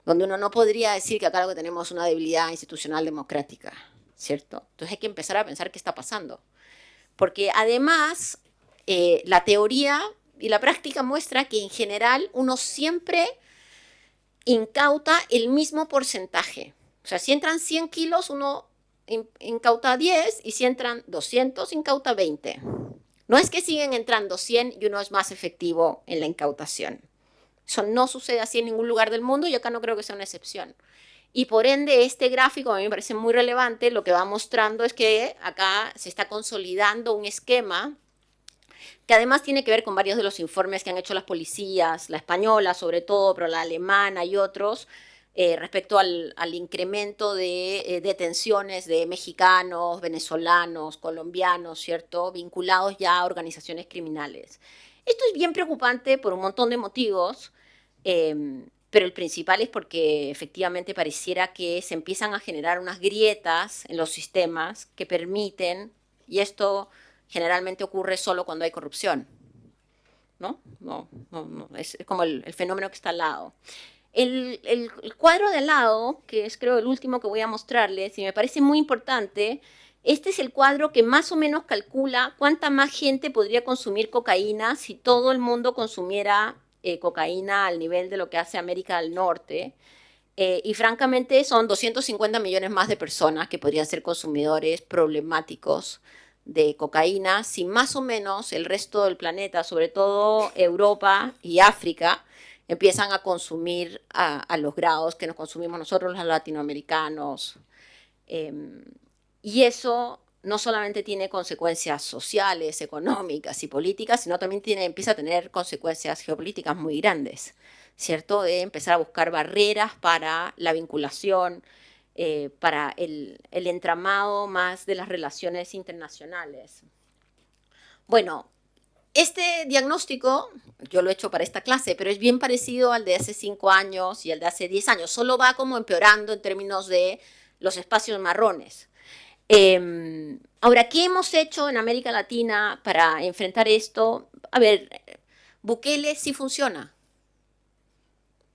donde uno no podría decir que acá lo que tenemos es una debilidad institucional democrática, ¿cierto? Entonces hay que empezar a pensar qué está pasando. Porque además, la teoría y la práctica muestra que en general uno siempre incauta el mismo porcentaje. O sea, si entran 100 kilos, uno incauta 10, y si entran 200, incauta 20. No es que siguen entrando 100 y uno es más efectivo en la incautación. Eso no sucede así en ningún lugar del mundo y acá no creo que sea una excepción. Y por ende, este gráfico a mí me parece muy relevante. Lo que va mostrando es que acá se está consolidando un esquema que además tiene que ver con varios de los informes que han hecho las policías, la española sobre todo, pero la alemana y otros, respecto al incremento de detenciones de mexicanos, venezolanos, colombianos, ¿cierto?, vinculados ya a organizaciones criminales. Esto es bien preocupante por un montón de motivos, pero el principal es porque efectivamente pareciera que se empiezan a generar unas grietas en los sistemas que permiten, y esto generalmente ocurre solo cuando hay corrupción, ¿no? Es como el fenómeno que está al lado. El cuadro de al lado, que es creo el último que voy a mostrarles, y me parece muy importante, este es el cuadro que más o menos calcula cuánta más gente podría consumir cocaína si todo el mundo consumiera cocaína al nivel de lo que hace América del Norte. Y francamente son 250 millones más de personas que podrían ser consumidores problemáticos de cocaína si más o menos el resto del planeta, sobre todo Europa y África, empiezan a consumir a los grados que nos consumimos nosotros los latinoamericanos. Y eso no solamente tiene consecuencias sociales, económicas y políticas, sino también empieza a tener consecuencias geopolíticas muy grandes, ¿cierto? De empezar a buscar barreras para la vinculación, para el entramado más de las relaciones internacionales. Bueno, este diagnóstico, yo lo he hecho para esta clase, pero es bien parecido al de hace 5 años y al de hace 10 años. Solo va como empeorando en términos de los espacios marrones. Ahora, ¿qué hemos hecho en América Latina para enfrentar esto? A ver, Bukele sí funciona.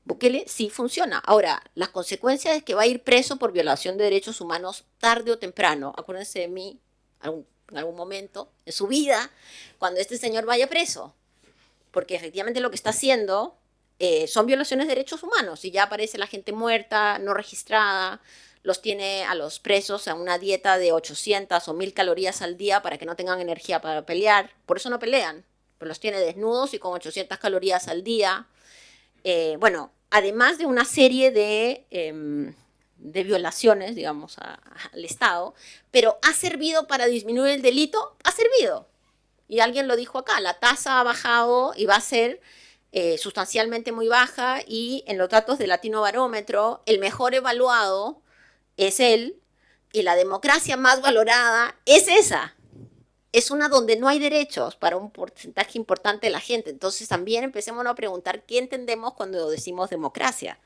Bukele sí funciona. Ahora, las consecuencias es que va a ir preso por violación de derechos humanos tarde o temprano. Acuérdense de mí en algún momento en su vida, cuando este señor vaya preso. Porque efectivamente lo que está haciendo son violaciones de derechos humanos. Y ya aparece la gente muerta, no registrada, los tiene a los presos a una dieta de 800 o 1000 calorías al día para que no tengan energía para pelear. Por eso no pelean, pero los tiene desnudos y con 800 calorías al día. Bueno, además de una serie de violaciones, digamos, al Estado, pero ¿ha servido para disminuir el delito? Ha servido. Y alguien lo dijo acá, la tasa ha bajado y va a ser sustancialmente muy baja, y en los datos del Latino Barómetro, el mejor evaluado es él, y la democracia más valorada es esa. Es una donde no hay derechos para un porcentaje importante de la gente. Entonces también empecemos a preguntar qué entendemos cuando decimos democracia.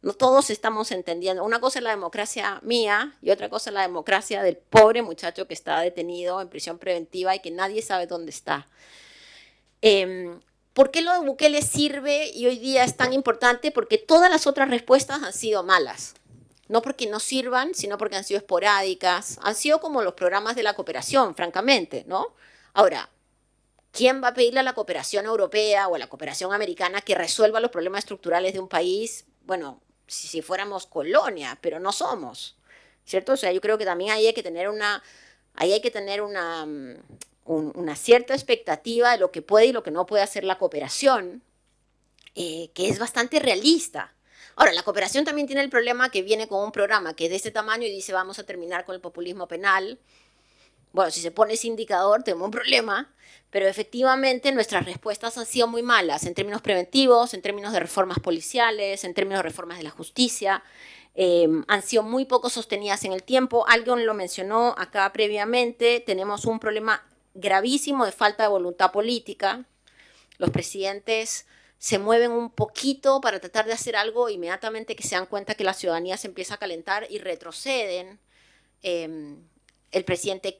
No todos estamos entendiendo. Una cosa es la democracia mía y otra cosa es la democracia del pobre muchacho que está detenido en prisión preventiva y que nadie sabe dónde está. ¿Por qué lo de Bukele sirve y hoy día es tan importante? Porque todas las otras respuestas han sido malas. No porque no sirvan, sino porque han sido esporádicas. Han sido como los programas de la cooperación, francamente, ¿no? Ahora, ¿quién va a pedirle a la cooperación europea o a la cooperación americana que resuelva los problemas estructurales de un país? Bueno, si fuéramos colonia, pero no somos, ¿cierto? O sea, yo creo que también ahí hay que tener una cierta expectativa de lo que puede y lo que no puede hacer la cooperación, que es bastante realista. Ahora, la cooperación también tiene el problema que viene con un programa que es de este tamaño y dice vamos a terminar con el populismo penal. Bueno, si se pone ese indicador tenemos un problema, pero efectivamente nuestras respuestas han sido muy malas en términos preventivos, en términos de reformas policiales, en términos de reformas de la justicia. Han sido muy poco sostenidas en el tiempo. Alguien lo mencionó acá previamente, tenemos un problema gravísimo de falta de voluntad política. Los presidentes se mueven un poquito para tratar de hacer algo, inmediatamente que se dan cuenta que la ciudadanía se empieza a calentar y retroceden. El presidente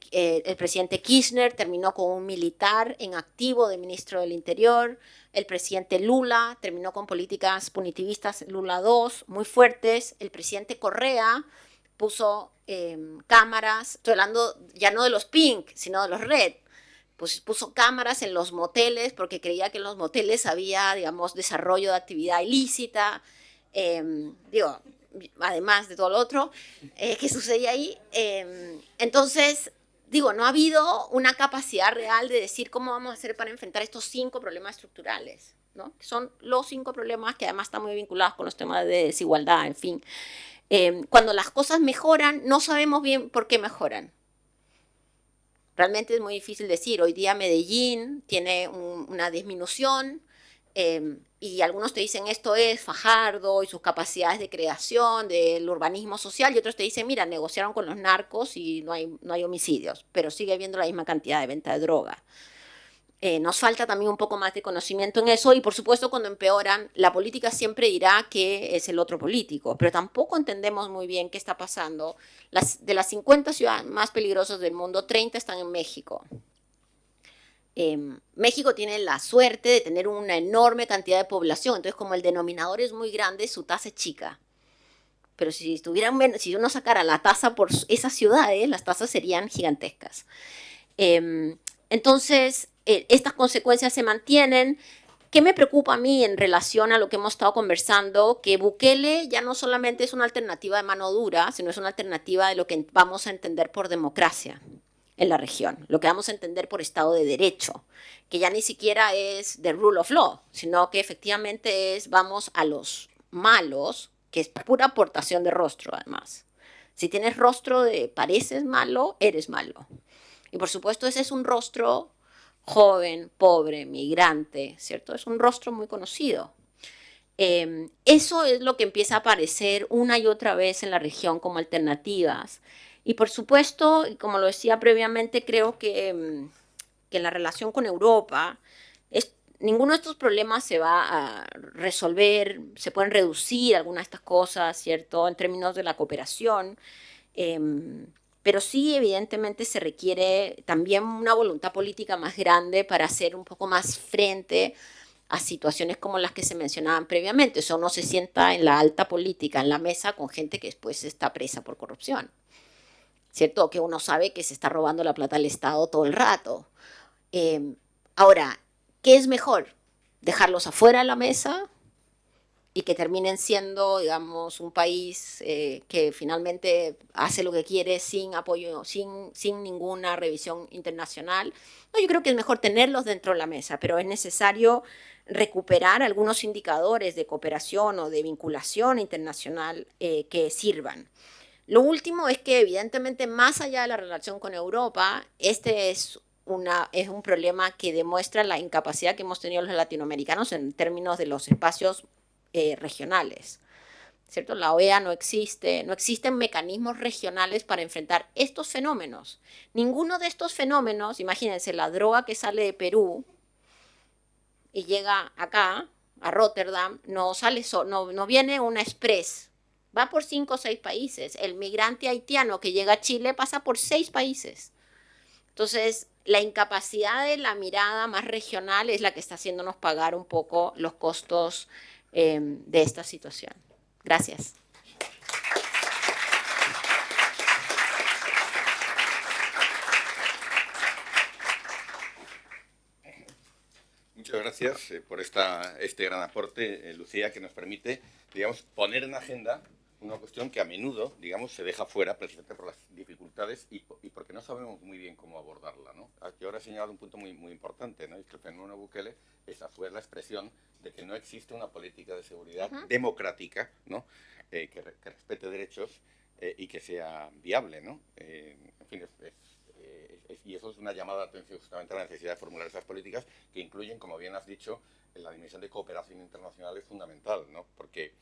Kirchner terminó con un militar en activo de ministro del Interior. El presidente Lula terminó con políticas punitivistas, Lula 2, muy fuertes. El presidente Correa puso cámaras, estoy hablando ya no de los pink, sino de los red, pues puso cámaras en los moteles porque creía que en los moteles había, digamos, desarrollo de actividad ilícita, digo, además de todo lo otro que sucedía ahí. Entonces, digo, no ha habido una capacidad real de decir cómo vamos a hacer para enfrentar estos 5 problemas estructurales, ¿no? Son los 5 problemas que además están muy vinculados con los temas de desigualdad, en fin. Cuando las cosas mejoran, no sabemos bien por qué mejoran. Realmente es muy difícil decir. Hoy día Medellín tiene una disminución y algunos te dicen esto es Fajardo y sus capacidades de creación del urbanismo social y otros te dicen, mira, negociaron con los narcos y no hay homicidios, pero sigue habiendo la misma cantidad de venta de droga. Nos falta también un poco más de conocimiento en eso y por supuesto cuando empeoran, la política siempre dirá que es el otro político, pero tampoco entendemos muy bien qué está pasando. De las 50 ciudades más peligrosas del mundo, 30 están en México. México tiene la suerte de tener una enorme cantidad de población, entonces como el denominador es muy grande, su tasa es chica. Pero si uno sacara la tasa por esas ciudades, las tasas serían gigantescas. Entonces, estas consecuencias se mantienen. ¿Qué me preocupa a mí en relación a lo que hemos estado conversando? Que Bukele ya no solamente es una alternativa de mano dura, sino es una alternativa de lo que vamos a entender por democracia en la región, lo que vamos a entender por Estado de Derecho, que ya ni siquiera es the rule of law, sino que efectivamente es vamos a los malos, que es pura aportación de rostro además. Si tienes rostro de pareces malo, eres malo. Y por supuesto ese es un rostro joven, pobre, migrante, ¿cierto? Es un rostro muy conocido. Eso es lo que empieza a aparecer una y otra vez en la región como alternativas. Y por supuesto, como lo decía previamente, creo que en la relación con Europa, ninguno de estos problemas se va a resolver, se pueden reducir algunas de estas cosas, ¿cierto? En términos de la cooperación. Pero sí, evidentemente, se requiere también una voluntad política más grande para hacer un poco más frente a situaciones como las que se mencionaban previamente. O sea, uno se sienta en la alta política, en la mesa, con gente que después está presa por corrupción, ¿cierto? Que uno sabe que se está robando la plata del Estado todo el rato. Ahora, ¿qué es mejor? ¿Dejarlos afuera de la mesa y que terminen siendo, digamos, un país que finalmente hace lo que quiere sin apoyo, sin ninguna revisión internacional? No, yo creo que es mejor tenerlos dentro de la mesa, pero es necesario recuperar algunos indicadores de cooperación o de vinculación internacional que sirvan. Lo último es que evidentemente más allá de la relación con Europa, este es un problema que demuestra la incapacidad que hemos tenido los latinoamericanos en términos de los espacios regionales, ¿cierto? La OEA no existe, no existen mecanismos regionales para enfrentar estos fenómenos. Ninguno de estos fenómenos, imagínense, la droga que sale de Perú y llega acá, a Rotterdam, no viene una express, va por 5 o 6 países. El migrante haitiano que llega a Chile pasa por 6 países. Entonces, la incapacidad de la mirada más regional es la que está haciéndonos pagar un poco los costos de esta situación. Gracias. Muchas gracias por este gran aporte, Lucía, que nos permite, digamos, poner en agenda una cuestión que a menudo, digamos, se deja fuera precisamente por las dificultades y porque no sabemos muy bien cómo abordarla, ¿no? Aquí ahora he señalado un punto muy, muy importante, ¿no? Es que el fenómeno Bukele fue la expresión de que no existe una política de seguridad democrática, ¿no? Que respete derechos y que sea viable, ¿no? En fin, y eso es una llamada de atención justamente a la necesidad de formular esas políticas que incluyen, como bien has dicho, la dimensión de cooperación internacional es fundamental, ¿no? Porque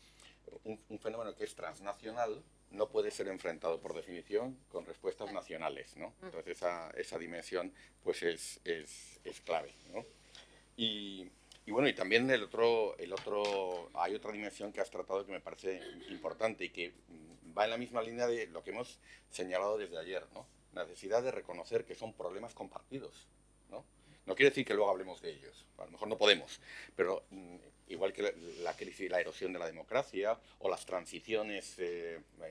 un fenómeno que es transnacional no puede ser enfrentado por definición con respuestas nacionales, ¿no? Entonces esa dimensión pues es clave, ¿no? Y bueno, y también hay otra dimensión que has tratado que me parece importante y que va en la misma línea de lo que hemos señalado desde ayer, ¿no? La necesidad de reconocer que son problemas compartidos, ¿no? No quiere decir que luego hablemos de ellos, a lo mejor no podemos, pero igual que la crisis, la erosión de la democracia o las transiciones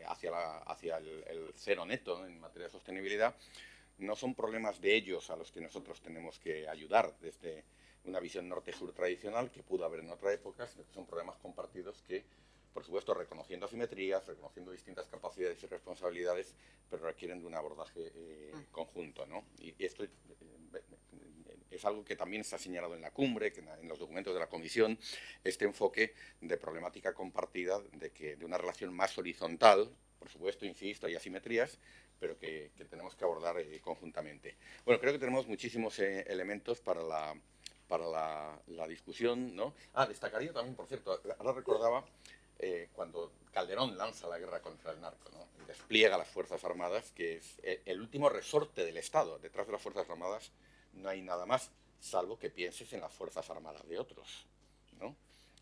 hacia el cero neto en materia de sostenibilidad, no son problemas de ellos a los que nosotros tenemos que ayudar desde una visión norte-sur tradicional que pudo haber en otra época, sino que son problemas compartidos que, por supuesto, reconociendo asimetrías, reconociendo distintas capacidades y responsabilidades, pero requieren de un abordaje conjunto, ¿no? Y esto es algo que también está señalado en la cumbre, que en los documentos de la Comisión, este enfoque de problemática compartida, de una relación más horizontal. Por supuesto, insisto, hay asimetrías, pero que tenemos que abordar conjuntamente. Bueno, creo que tenemos muchísimos elementos para la discusión, ¿no? Destacaría también, por cierto, ahora recordaba cuando Calderón lanza la guerra contra el narco, ¿no? Despliega las Fuerzas Armadas, que es el último resorte del Estado. Detrás de las Fuerzas Armadas no hay nada más, salvo que pienses en las Fuerzas Armadas de otros, ¿no?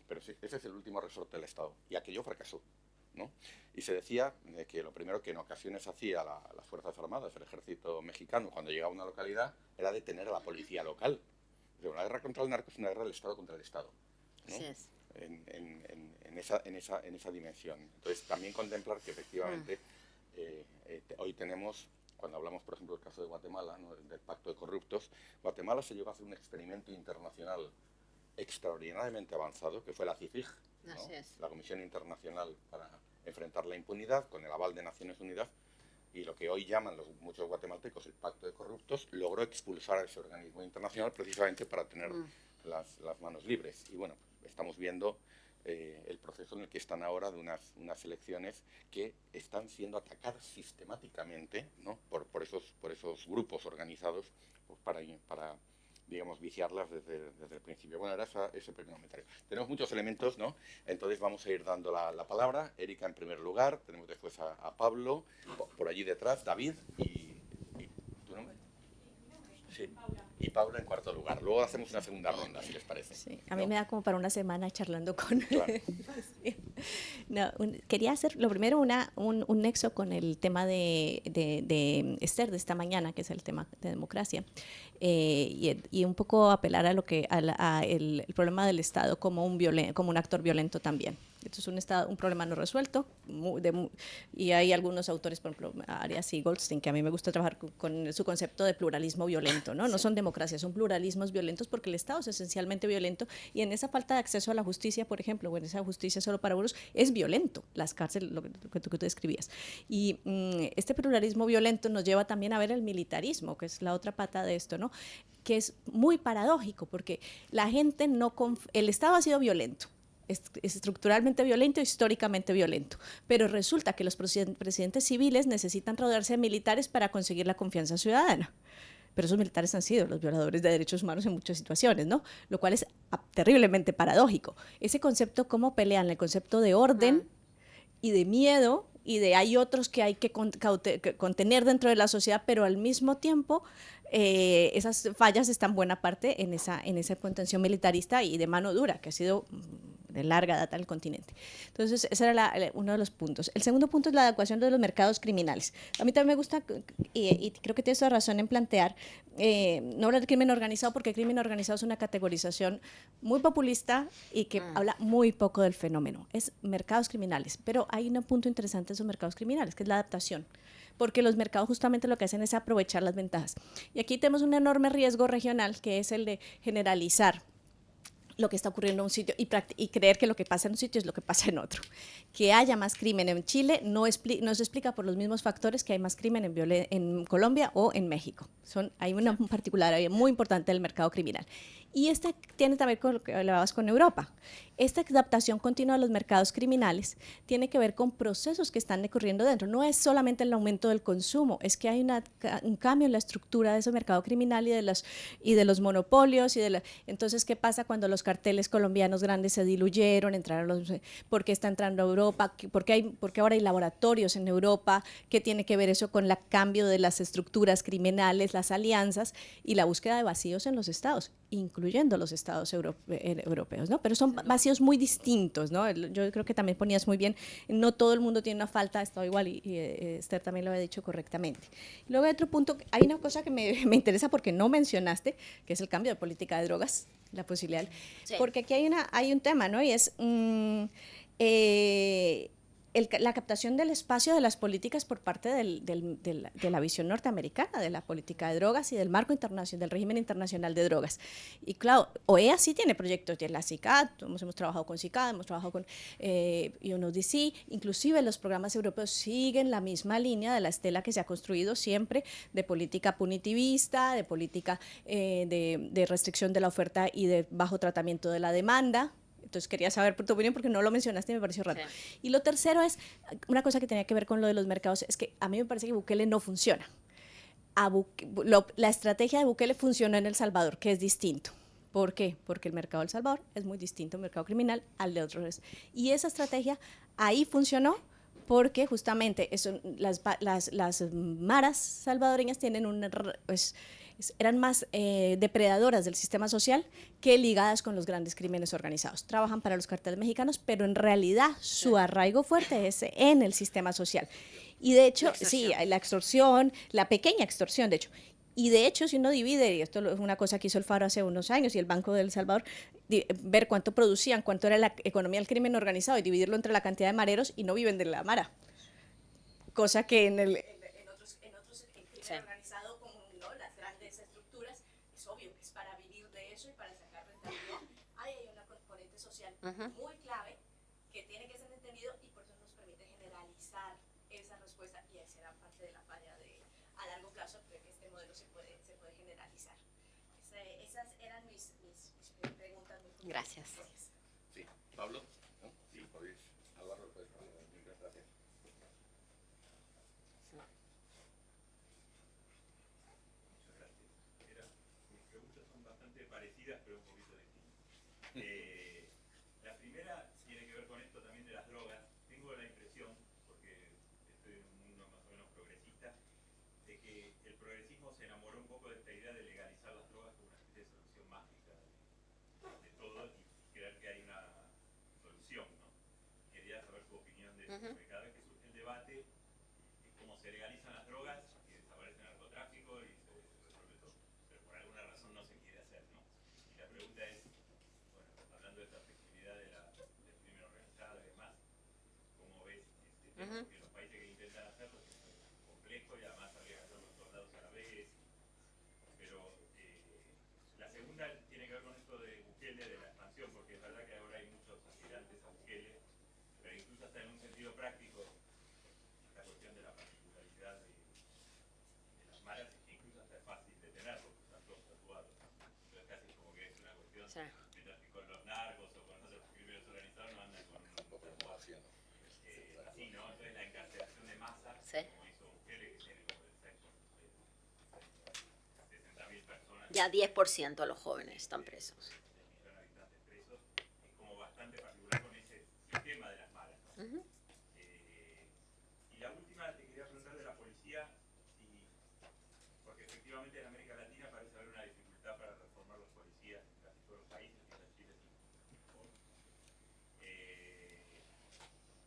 Pero sí, ese es el último resorte del Estado, y aquello fracasó, ¿no? Y se decía que lo primero que en ocasiones hacía las Fuerzas Armadas, el ejército mexicano, cuando llegaba a una localidad, era detener a la policía local. Una guerra contra el narco es una guerra del Estado contra el Estado, ¿no? Así es. En esa dimensión. Entonces, también contemplar que efectivamente hoy tenemos, cuando hablamos, por ejemplo, del caso de Guatemala, ¿no?, del Pacto de Corruptos, Guatemala se llegó a hacer un experimento internacional extraordinariamente avanzado, que fue la CICIG, ¿no?, la Comisión Internacional para enfrentar la impunidad, con el aval de Naciones Unidas, y lo que hoy llaman muchos guatemaltecos el Pacto de Corruptos, logró expulsar a ese organismo internacional precisamente para tener las manos libres. Y bueno, estamos viendo el proceso en el que están ahora de unas elecciones que están siendo atacadas sistemáticamente, ¿no?, por esos grupos organizados, pues, para digamos, viciarlas desde el principio. Bueno, era ese pequeño comentario. Tenemos muchos elementos, ¿no? Entonces vamos a ir dando la palabra. Erika en primer lugar, tenemos después a Pablo, por allí detrás, David y ¿tu nombre? Sí. Y Paula en cuarto lugar. Luego hacemos una segunda ronda, si les parece. Sí, a mí me da como para una semana charlando con... Claro. No, quería hacer, lo primero, un nexo con el tema de Esther de esta mañana, que es el tema de democracia, y un poco apelar a lo que el problema del Estado como un actor violento también. Esto es un problema no resuelto, y hay algunos autores, por ejemplo, Arias y Goldstein, que a mí me gusta trabajar con su concepto de pluralismo violento, ¿no? No son democracias, son pluralismos violentos, porque el Estado es esencialmente violento, y en esa falta de acceso a la justicia, por ejemplo, o en esa justicia solo para unos, es violento, las cárceles, lo que tú describías. Y este pluralismo violento nos lleva también a ver el militarismo, que es la otra pata de esto, ¿no?, que es muy paradójico, porque la gente el Estado ha sido violento, es estructuralmente violento, históricamente violento, pero resulta que los presidentes civiles necesitan rodearse de militares para conseguir la confianza ciudadana. Pero esos militares han sido los violadores de derechos humanos en muchas situaciones, ¿no? Lo cual es terriblemente paradójico. Ese concepto, cómo pelean el concepto de orden y de miedo, y de hay otros que hay que contener dentro de la sociedad, pero al mismo tiempo esas fallas están buena parte en esa contención militarista y de mano dura, que ha sido de larga data en el continente. Entonces, ese era uno de los puntos. El segundo punto es la adecuación de los mercados criminales. A mí también me gusta, y creo que tienes toda razón en plantear, no hablar de crimen organizado, porque el crimen organizado es una categorización muy populista y que habla muy poco del fenómeno. Es mercados criminales, pero hay un punto interesante de esos mercados criminales, que es la adaptación, porque los mercados justamente lo que hacen es aprovechar las ventajas. Y aquí tenemos un enorme riesgo regional, que es el de generalizar lo que está ocurriendo en un sitio y creer que lo que pasa en un sitio es lo que pasa en otro. Que haya más crimen en Chile no se explica por los mismos factores que hay más crimen en Colombia o en México. Hay una particularidad muy importante del mercado criminal. Y esta tiene también con lo que hablabas con Europa. Esta adaptación continua a los mercados criminales tiene que ver con procesos que están ocurriendo dentro. No es solamente el aumento del consumo, es que hay un cambio en la estructura de ese mercado criminal y de los monopolios. Entonces, ¿qué pasa cuando los carteles colombianos grandes se diluyeron? ¿Por qué está entrando a Europa? ¿Por qué ahora hay laboratorios en Europa? ¿Qué tiene que ver eso con el cambio de las estructuras criminales, las alianzas y la búsqueda de vacíos en los estados, incluyendo los estados europeos, ¿no? Pero son vacíos muy distintos, ¿no? Yo creo que también ponías muy bien, no todo el mundo tiene una falta, está igual, y Esther también lo había dicho correctamente. Luego hay otro punto, hay una cosa que me interesa porque no mencionaste, que es el cambio de política de drogas, la posibilidad, sí. Porque aquí hay un tema, ¿no? Y es la captación del espacio de las políticas por parte de la visión norteamericana, de la política de drogas y del marco internacional, del régimen internacional de drogas. Y claro, OEA sí tiene proyectos, de la CICAD, hemos trabajado con CICAD, hemos trabajado con UNODC, inclusive los programas europeos siguen la misma línea de la estela que se ha construido siempre de política punitivista, de política de restricción de la oferta y de bajo tratamiento de la demanda. Entonces quería saber por tu opinión porque no lo mencionaste y me pareció raro. Sí. Y lo tercero es, una cosa que tenía que ver con lo de los mercados, es que a mí me parece que Bukele no funciona. La estrategia de Bukele funcionó en El Salvador, que es distinto. ¿Por qué? Porque el mercado de El Salvador es muy distinto, el mercado criminal, al de otros. Y esa estrategia ahí funcionó porque justamente eso, las maras salvadoreñas tienen eran más depredadoras del sistema social que ligadas con los grandes crímenes organizados. Trabajan para los carteles mexicanos, pero en realidad su arraigo fuerte es en el sistema social. Y de hecho, sí, hay la extorsión, la pequeña extorsión, de hecho. Y de hecho, si uno divide, y esto es una cosa que hizo el Faro hace unos años y el Banco de El Salvador, ver cuánto producían, cuánto era la economía del crimen organizado y dividirlo entre la cantidad de mareros, y no viven de la mara. Cosa que en otros crimen organizado, como ¿no? Las grandes estructuras, es obvio que es para vivir de eso y para sacar rentabilidad. Ahí hay una componente social muy clave que tiene que ser entendido y por eso nos permite generalizar esa respuesta, y esa era parte de la falla a largo plazo de que este modelo se puede generalizar. Esas eran mis preguntas. Gracias. Sí, Pablo. ¿No? Sí, podéis. Álvaro, puedes hablar. Gracias. Mis preguntas son bastante parecidas, pero un poquito distintas. La primera tiene que ver con esto también de las drogas. Tengo la impresión, porque estoy en un mundo más o menos progresista, de que el progresismo se enamoró un poco de esta idea de legalizar las drogas como una especie de solución mágica de todo y creer que hay una solución, ¿no? Quería saber su opinión de eso, porque cada vez que surge el debate es como se legalizan las drogas y desaparece el narcotráfico y se resuelve todo. Pero por alguna razón no se quiere hacer, ¿no? Y la pregunta es, bueno, hablando de esta flexibilidad del crimen organizado y demás, ¿cómo ves este tema? Porque los países que intentan hacerlo es complejo y además habría que hacerlo en todos lados a la vez. Pero la segunda tiene que ver con esto de Bukele, de la expansión, porque es verdad que ahora hay muchos aspirantes a Bukele, pero incluso hasta en un sentido práctico, esta cuestión de la particularidad de las maras es que incluso hasta es fácil detener porque están todos tatuados. Entonces casi como que es una cuestión, mientras que con los narcos o con otros crímenes organizados no andan con un tatuado. Así, ¿no? Entonces la encarcelación de masa, como hizo Bukele, que tiene como el 60.000 personas. Ya 10% de los jóvenes están presos. Es como bastante particular con ese sistema de las maras, ¿no? Y la última te quería preguntar de la policía, porque efectivamente en América Latina parece haber una dificultad para reformar los policías en casi todos los países, y en Chile sí.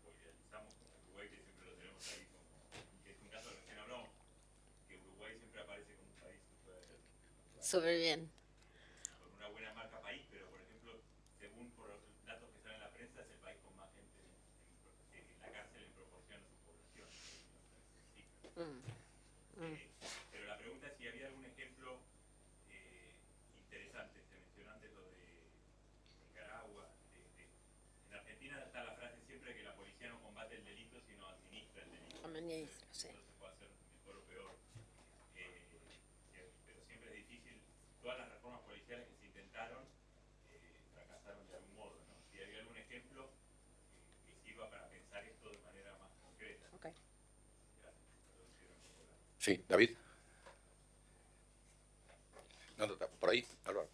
Lo idealizamos como Uruguay, que siempre lo tenemos ahí como, que es un caso recién hablamos, que Uruguay siempre aparece como un país súper bien. Con una buena marca país, pero por ejemplo, según por los datos que salen en la prensa, es el país con más gente en la cárcel en proporción a su población. Pero la pregunta es si había algún ejemplo interesante. Se mencionó antes lo de Nicaragua. En Argentina está la frase siempre que la policía no combate el delito, sino administra el delito. Administra, sí. No se puede hacer mejor o peor. Pero siempre es difícil. Todas las reformas policiales que se intentaron fracasaron de algún modo, ¿no? Si hay algún ejemplo que sirva para pensar esto de manera más concreta. Okay. Sí, David. No, por ahí, Álvaro.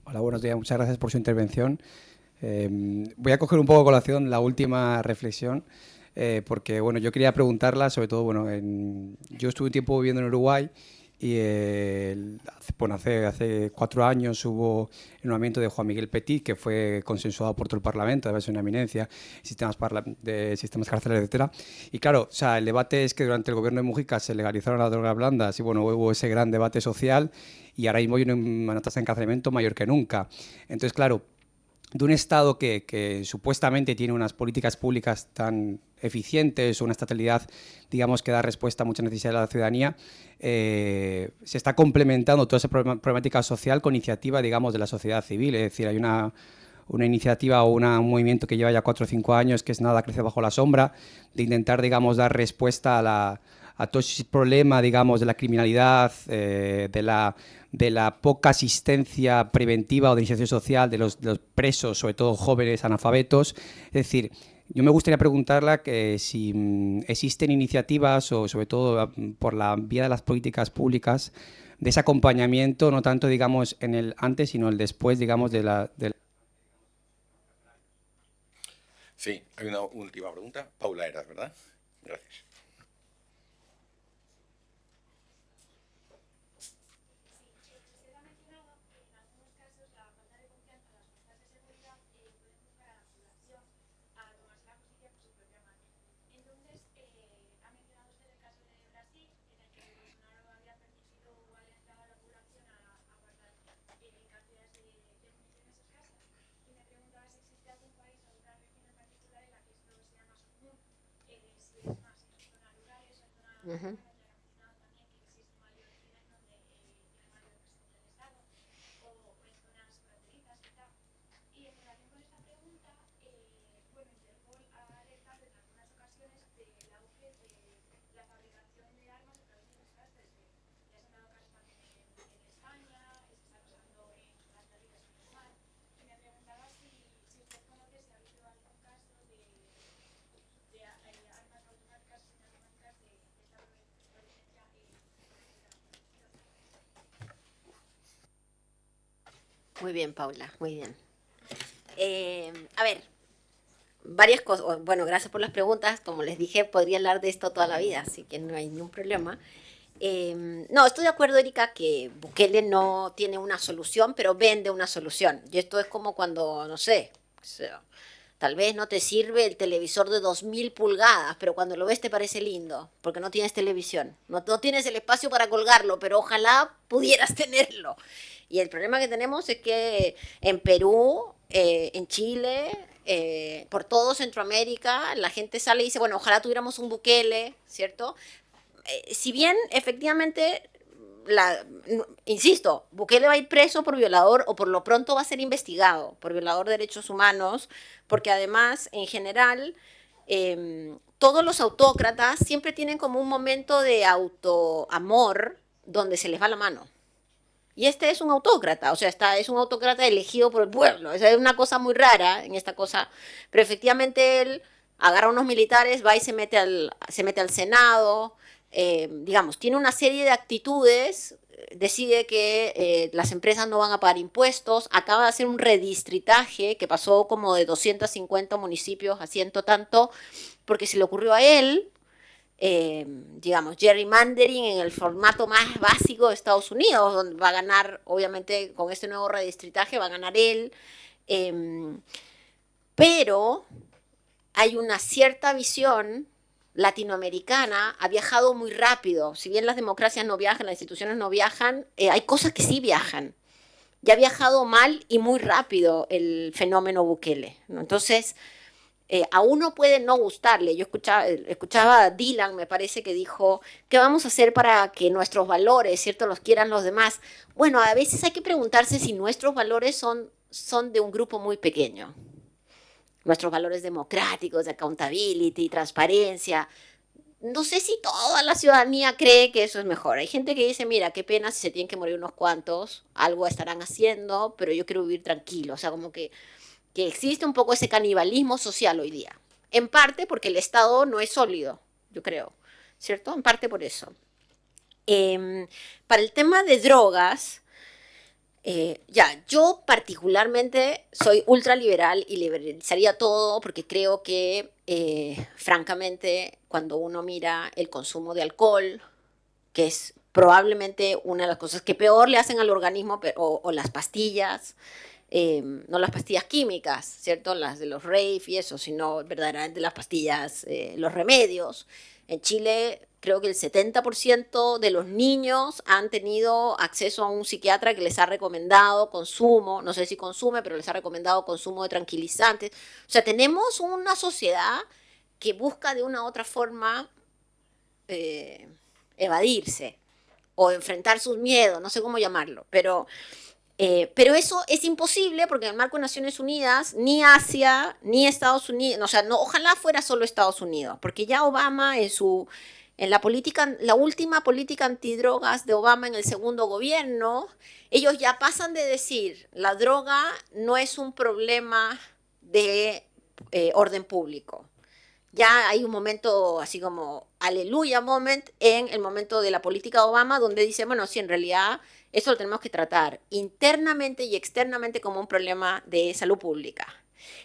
Hola, buenos días. Muchas gracias por su intervención. Voy a coger un poco a colación la última reflexión, porque bueno, yo quería preguntarla, sobre todo, bueno, yo estuve un tiempo viviendo en Uruguay y bueno, hace 4 años hubo el nombramiento de Juan Miguel Petit, que fue consensuado por todo el Parlamento, debe ser una eminencia, de sistemas carcelarios, etcétera. Y claro, o sea, el debate es que durante el gobierno de Mujica se legalizaron las drogas blandas y bueno, hubo ese gran debate social y ahora mismo hay una tasa de encarcelamiento mayor que nunca. Entonces, claro, de un Estado que supuestamente tiene unas políticas públicas tan eficientes o una estatalidad, digamos, que da respuesta a muchas necesidades de la ciudadanía, se está complementando toda esa problemática social con iniciativa, digamos, de la sociedad civil. Es decir, hay una iniciativa o un movimiento que lleva ya 4 o 5 años, que es Nada crece bajo la sombra, de intentar, digamos, dar respuesta a todo ese problema, digamos, de la criminalidad, de la poca asistencia preventiva o de iniciación social de los presos, sobre todo jóvenes analfabetos. Es decir, yo me gustaría preguntarle que si existen iniciativas, o sobre todo por la vía de las políticas públicas, de ese acompañamiento, no tanto, digamos, en el antes, sino el después, digamos, de la... Sí, hay una última pregunta. Paula Eras, ¿verdad? Gracias. Ujú. Muy bien, Paula, muy bien. A ver, varias cosas. Bueno, gracias por las preguntas. Como les dije, podría hablar de esto toda la vida, así que no hay ningún problema. No, estoy de acuerdo, Erika, que Bukele no tiene una solución, pero vende una solución. Y esto es como cuando, no sé, o sea, tal vez no te sirve el televisor de 2000 pulgadas, pero cuando lo ves te parece lindo, porque no tienes televisión. No tienes el espacio para colgarlo, pero ojalá pudieras tenerlo. Y el problema que tenemos es que en Perú, en Chile, por todo Centroamérica, la gente sale y dice, bueno, ojalá tuviéramos un Bukele, ¿cierto? Si bien efectivamente, insisto, Bukele va a ir preso por violador o por lo pronto va a ser investigado por violador de derechos humanos, porque además, en general, todos los autócratas siempre tienen como un momento de autoamor donde se les va la mano. Y este es un autócrata, o sea, es un autócrata elegido por el pueblo. Esa es una cosa muy rara en esta cosa, pero efectivamente él agarra a unos militares, va y se mete al Senado, digamos, tiene una serie de actitudes, decide que las empresas no van a pagar impuestos, acaba de hacer un redistritaje que pasó como de 250 municipios a 100 tanto, porque se le ocurrió a él, digamos, gerrymandering en el formato más básico de Estados Unidos, donde va a ganar, obviamente, con este nuevo redistritaje, va a ganar él, pero hay una cierta visión latinoamericana, ha viajado muy rápido. Si bien las democracias no viajan, las instituciones no viajan, hay cosas que sí viajan. Ya ha viajado mal y muy rápido el fenómeno Bukele, ¿no? Entonces, a uno puede no gustarle. Yo escuchaba a Dylan, me parece que dijo, ¿qué vamos a hacer para que nuestros valores, ¿cierto?, los quieran los demás? Bueno, a veces hay que preguntarse si nuestros valores son de un grupo muy pequeño. Nuestros valores democráticos, de accountability, transparencia. No sé si toda la ciudadanía cree que eso es mejor. Hay gente que dice, mira, qué pena si se tienen que morir unos cuantos, algo estarán haciendo, pero yo quiero vivir tranquilo. O sea, como que existe un poco ese canibalismo social hoy día. En parte porque el Estado no es sólido, yo creo, ¿cierto? En parte por eso. Para el tema de drogas, yo particularmente soy ultraliberal y liberalizaría todo porque creo que, francamente, cuando uno mira el consumo de alcohol, que es probablemente una de las cosas que peor le hacen al organismo, o las pastillas, no las pastillas químicas, ¿cierto? Las de los rave y eso, sino verdaderamente las pastillas, los remedios. En Chile creo que el 70% de los niños han tenido acceso a un psiquiatra que les ha recomendado consumo, no sé si consume, pero les ha recomendado consumo de tranquilizantes. O sea, tenemos una sociedad que busca de una u otra forma evadirse o enfrentar sus miedos, no sé cómo llamarlo, pero eso es imposible porque en el marco de Naciones Unidas, ni Asia, ni Estados Unidos, o sea, no, ojalá fuera solo Estados Unidos, porque ya Obama en la última política antidrogas de Obama en el segundo gobierno, ellos ya pasan de decir, la droga no es un problema de orden público. Ya hay un momento así como aleluya moment en el momento de la política de Obama donde dice, bueno, sí, en realidad eso lo tenemos que tratar internamente y externamente como un problema de salud pública.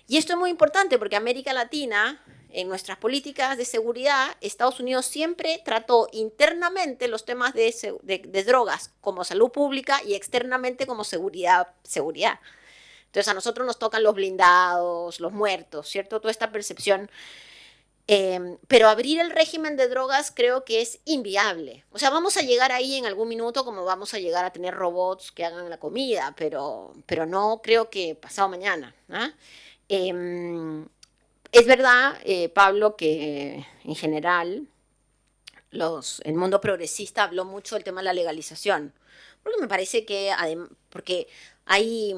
Y esto es muy importante porque América Latina, en nuestras políticas de seguridad, Estados Unidos siempre trató internamente los temas de drogas como salud pública y externamente como seguridad. Entonces a nosotros nos tocan los blindados, los muertos, ¿cierto? Toda esta percepción. Pero abrir el régimen de drogas creo que es inviable. O sea, vamos a llegar ahí en algún minuto como vamos a llegar a tener robots que hagan la comida, pero no creo que pasado mañana, ¿no? Es verdad, Pablo, que en general el mundo progresista habló mucho del tema de la legalización, porque me parece que, porque hay...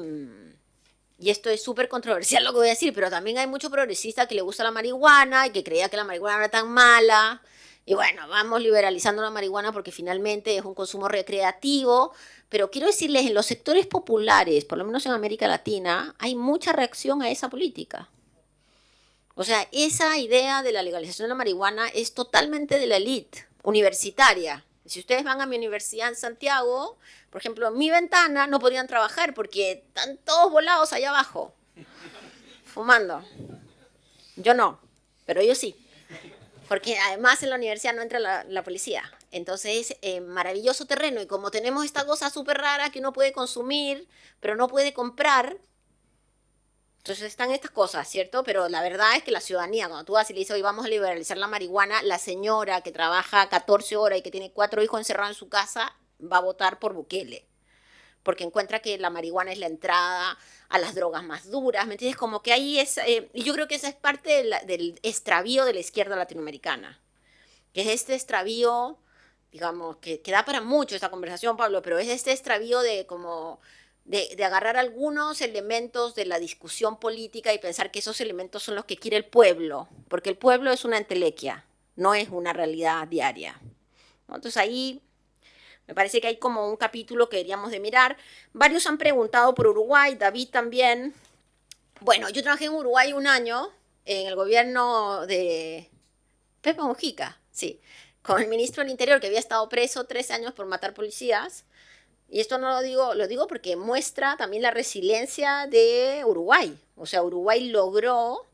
Y esto es súper controversial lo que voy a decir, pero también hay mucho progresista que le gusta la marihuana y que creía que la marihuana era tan mala. Y bueno, vamos liberalizando la marihuana porque finalmente es un consumo recreativo. Pero quiero decirles, en los sectores populares, por lo menos en América Latina, hay mucha reacción a esa política. O sea, esa idea de la legalización de la marihuana es totalmente de la élite universitaria. Si ustedes van a mi universidad en Santiago, por ejemplo, en mi ventana no podrían trabajar porque están todos volados allá abajo, fumando. Yo no, pero ellos sí. Porque además en la universidad no entra la policía. Entonces es maravilloso terreno. Y como tenemos esta cosa súper rara que uno puede consumir, pero no puede comprar, entonces están estas cosas, ¿cierto? Pero la verdad es que la ciudadanía, cuando tú vas y le dices, hoy vamos a liberalizar la marihuana, la señora que trabaja 14 horas y que tiene 4 hijos encerrados en su casa, va a votar por Bukele. Porque encuentra que la marihuana es la entrada a las drogas más duras, ¿me entiendes? Como que ahí es... y yo creo que esa es parte del extravío de la izquierda latinoamericana. Que es este extravío, digamos, que da para mucho esta conversación, Pablo, pero es este extravío de como... De agarrar algunos elementos de la discusión política y pensar que esos elementos son los que quiere el pueblo, porque el pueblo es una entelequia, no es una realidad diaria, ¿no? Entonces ahí me parece que hay como un capítulo que deberíamos de mirar. Varios han preguntado por Uruguay, David también. Bueno, yo trabajé en Uruguay un año, en el gobierno de Pepe Mujica, sí, con el ministro del Interior que había estado preso 13 años por matar policías. Y esto no lo digo porque muestra también la resiliencia de Uruguay. O sea, Uruguay logró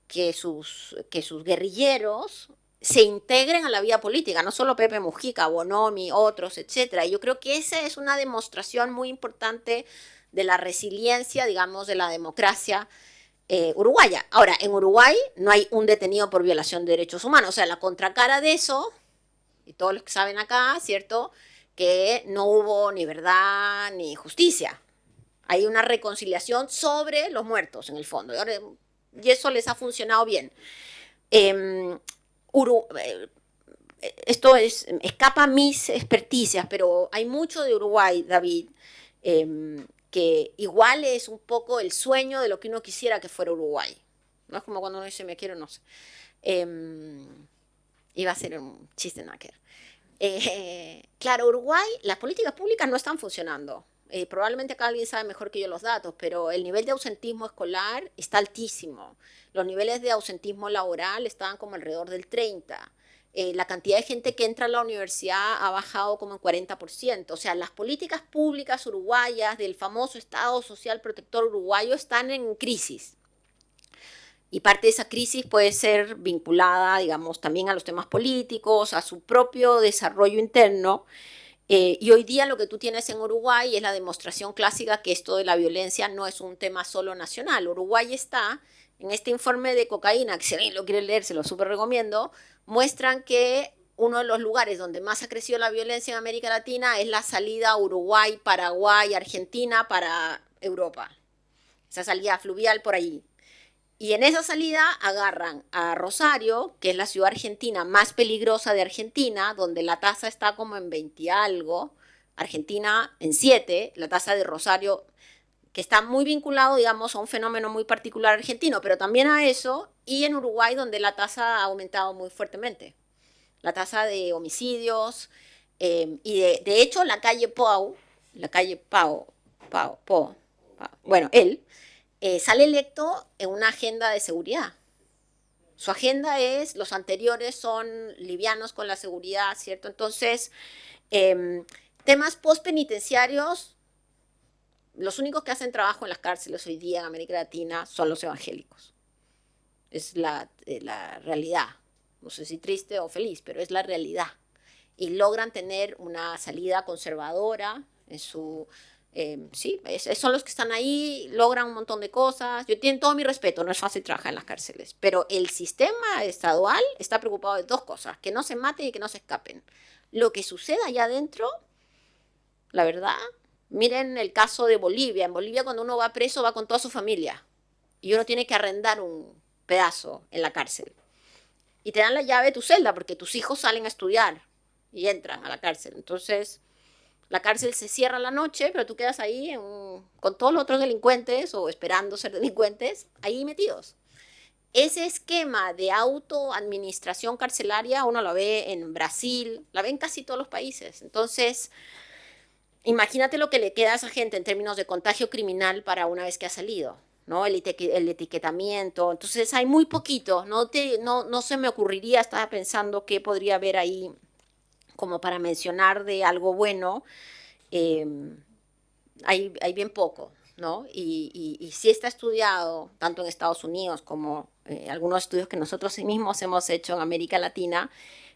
que sus guerrilleros se integren a la vida política, no solo Pepe Mujica, Bonomi, otros, etc. Y yo creo que esa es una demostración muy importante de la resiliencia, digamos, de la democracia uruguaya. Ahora, en Uruguay no hay un detenido por violación de derechos humanos. O sea, la contracara de eso, y todos los que saben acá, ¿cierto?, que no hubo ni verdad ni justicia. Hay una reconciliación sobre los muertos, en el fondo. Y eso les ha funcionado bien. Esto escapa mis experticias, pero hay mucho de Uruguay, David, que igual es un poco el sueño de lo que uno quisiera que fuera Uruguay. No es como cuando uno dice, me quiero, no sé. Iba a ser un chiste náquer. Claro, Uruguay, las políticas públicas no están funcionando. Probablemente acá alguien sabe mejor que yo los datos, pero el nivel de ausentismo escolar está altísimo. Los niveles de ausentismo laboral estaban como alrededor del 30%. La cantidad de gente que entra a la universidad ha bajado como en 40%. O sea, las políticas públicas uruguayas del famoso Estado Social Protector uruguayo están en crisis. Y parte de esa crisis puede ser vinculada, digamos, también a los temas políticos, a su propio desarrollo interno. Y hoy día lo que tú tienes en Uruguay es la demostración clásica que esto de la violencia no es un tema solo nacional. Uruguay está, en este informe de cocaína, que si alguien lo quiere leer, se lo súper recomiendo, muestran que uno de los lugares donde más ha crecido la violencia en América Latina es la salida Uruguay, Paraguay, Argentina para Europa. Esa salida fluvial por allí. Y en esa salida agarran a Rosario, que es la ciudad argentina más peligrosa de Argentina, donde la tasa está como en 20 y algo, Argentina en 7, la tasa de Rosario, que está muy vinculado, digamos, a un fenómeno muy particular argentino, pero también a eso, y en Uruguay, donde la tasa ha aumentado muy fuertemente. La tasa de homicidios, y de hecho la calle Pau, bueno, él, sale electo en una agenda de seguridad. Su agenda es, los anteriores son livianos con la seguridad, ¿cierto? Entonces, temas postpenitenciarios, los únicos que hacen trabajo en las cárceles hoy día en América Latina son los evangélicos. Es la realidad. No sé si triste o feliz, pero es la realidad. Y logran tener una salida conservadora en su... sí, son los que están ahí, logran un montón de cosas. Yo tengo todo mi respeto, no es fácil trabajar en las cárceles, pero el sistema estadual está preocupado de dos cosas, que no se maten y que no se escapen. Lo que sucede allá adentro, la verdad, miren el caso de Bolivia. En Bolivia cuando uno va preso va con toda su familia y uno tiene que arrendar un pedazo en la cárcel. Y te dan la llave de tu celda porque tus hijos salen a estudiar y entran a la cárcel. Entonces... la cárcel se cierra la noche, pero tú quedas ahí con todos los otros delincuentes o esperando ser delincuentes, ahí metidos. Ese esquema de autoadministración carcelaria uno lo ve en Brasil, la ve en casi todos los países. Entonces, imagínate lo que le queda a esa gente en términos de contagio criminal para una vez que ha salido, ¿no? El etiquetamiento. Entonces, hay muy poquito. No se me ocurriría, estaba pensando qué podría haber ahí como para mencionar de algo bueno, hay bien poco, ¿no? Y sí está estudiado, tanto en Estados Unidos como algunos estudios que nosotros mismos hemos hecho en América Latina,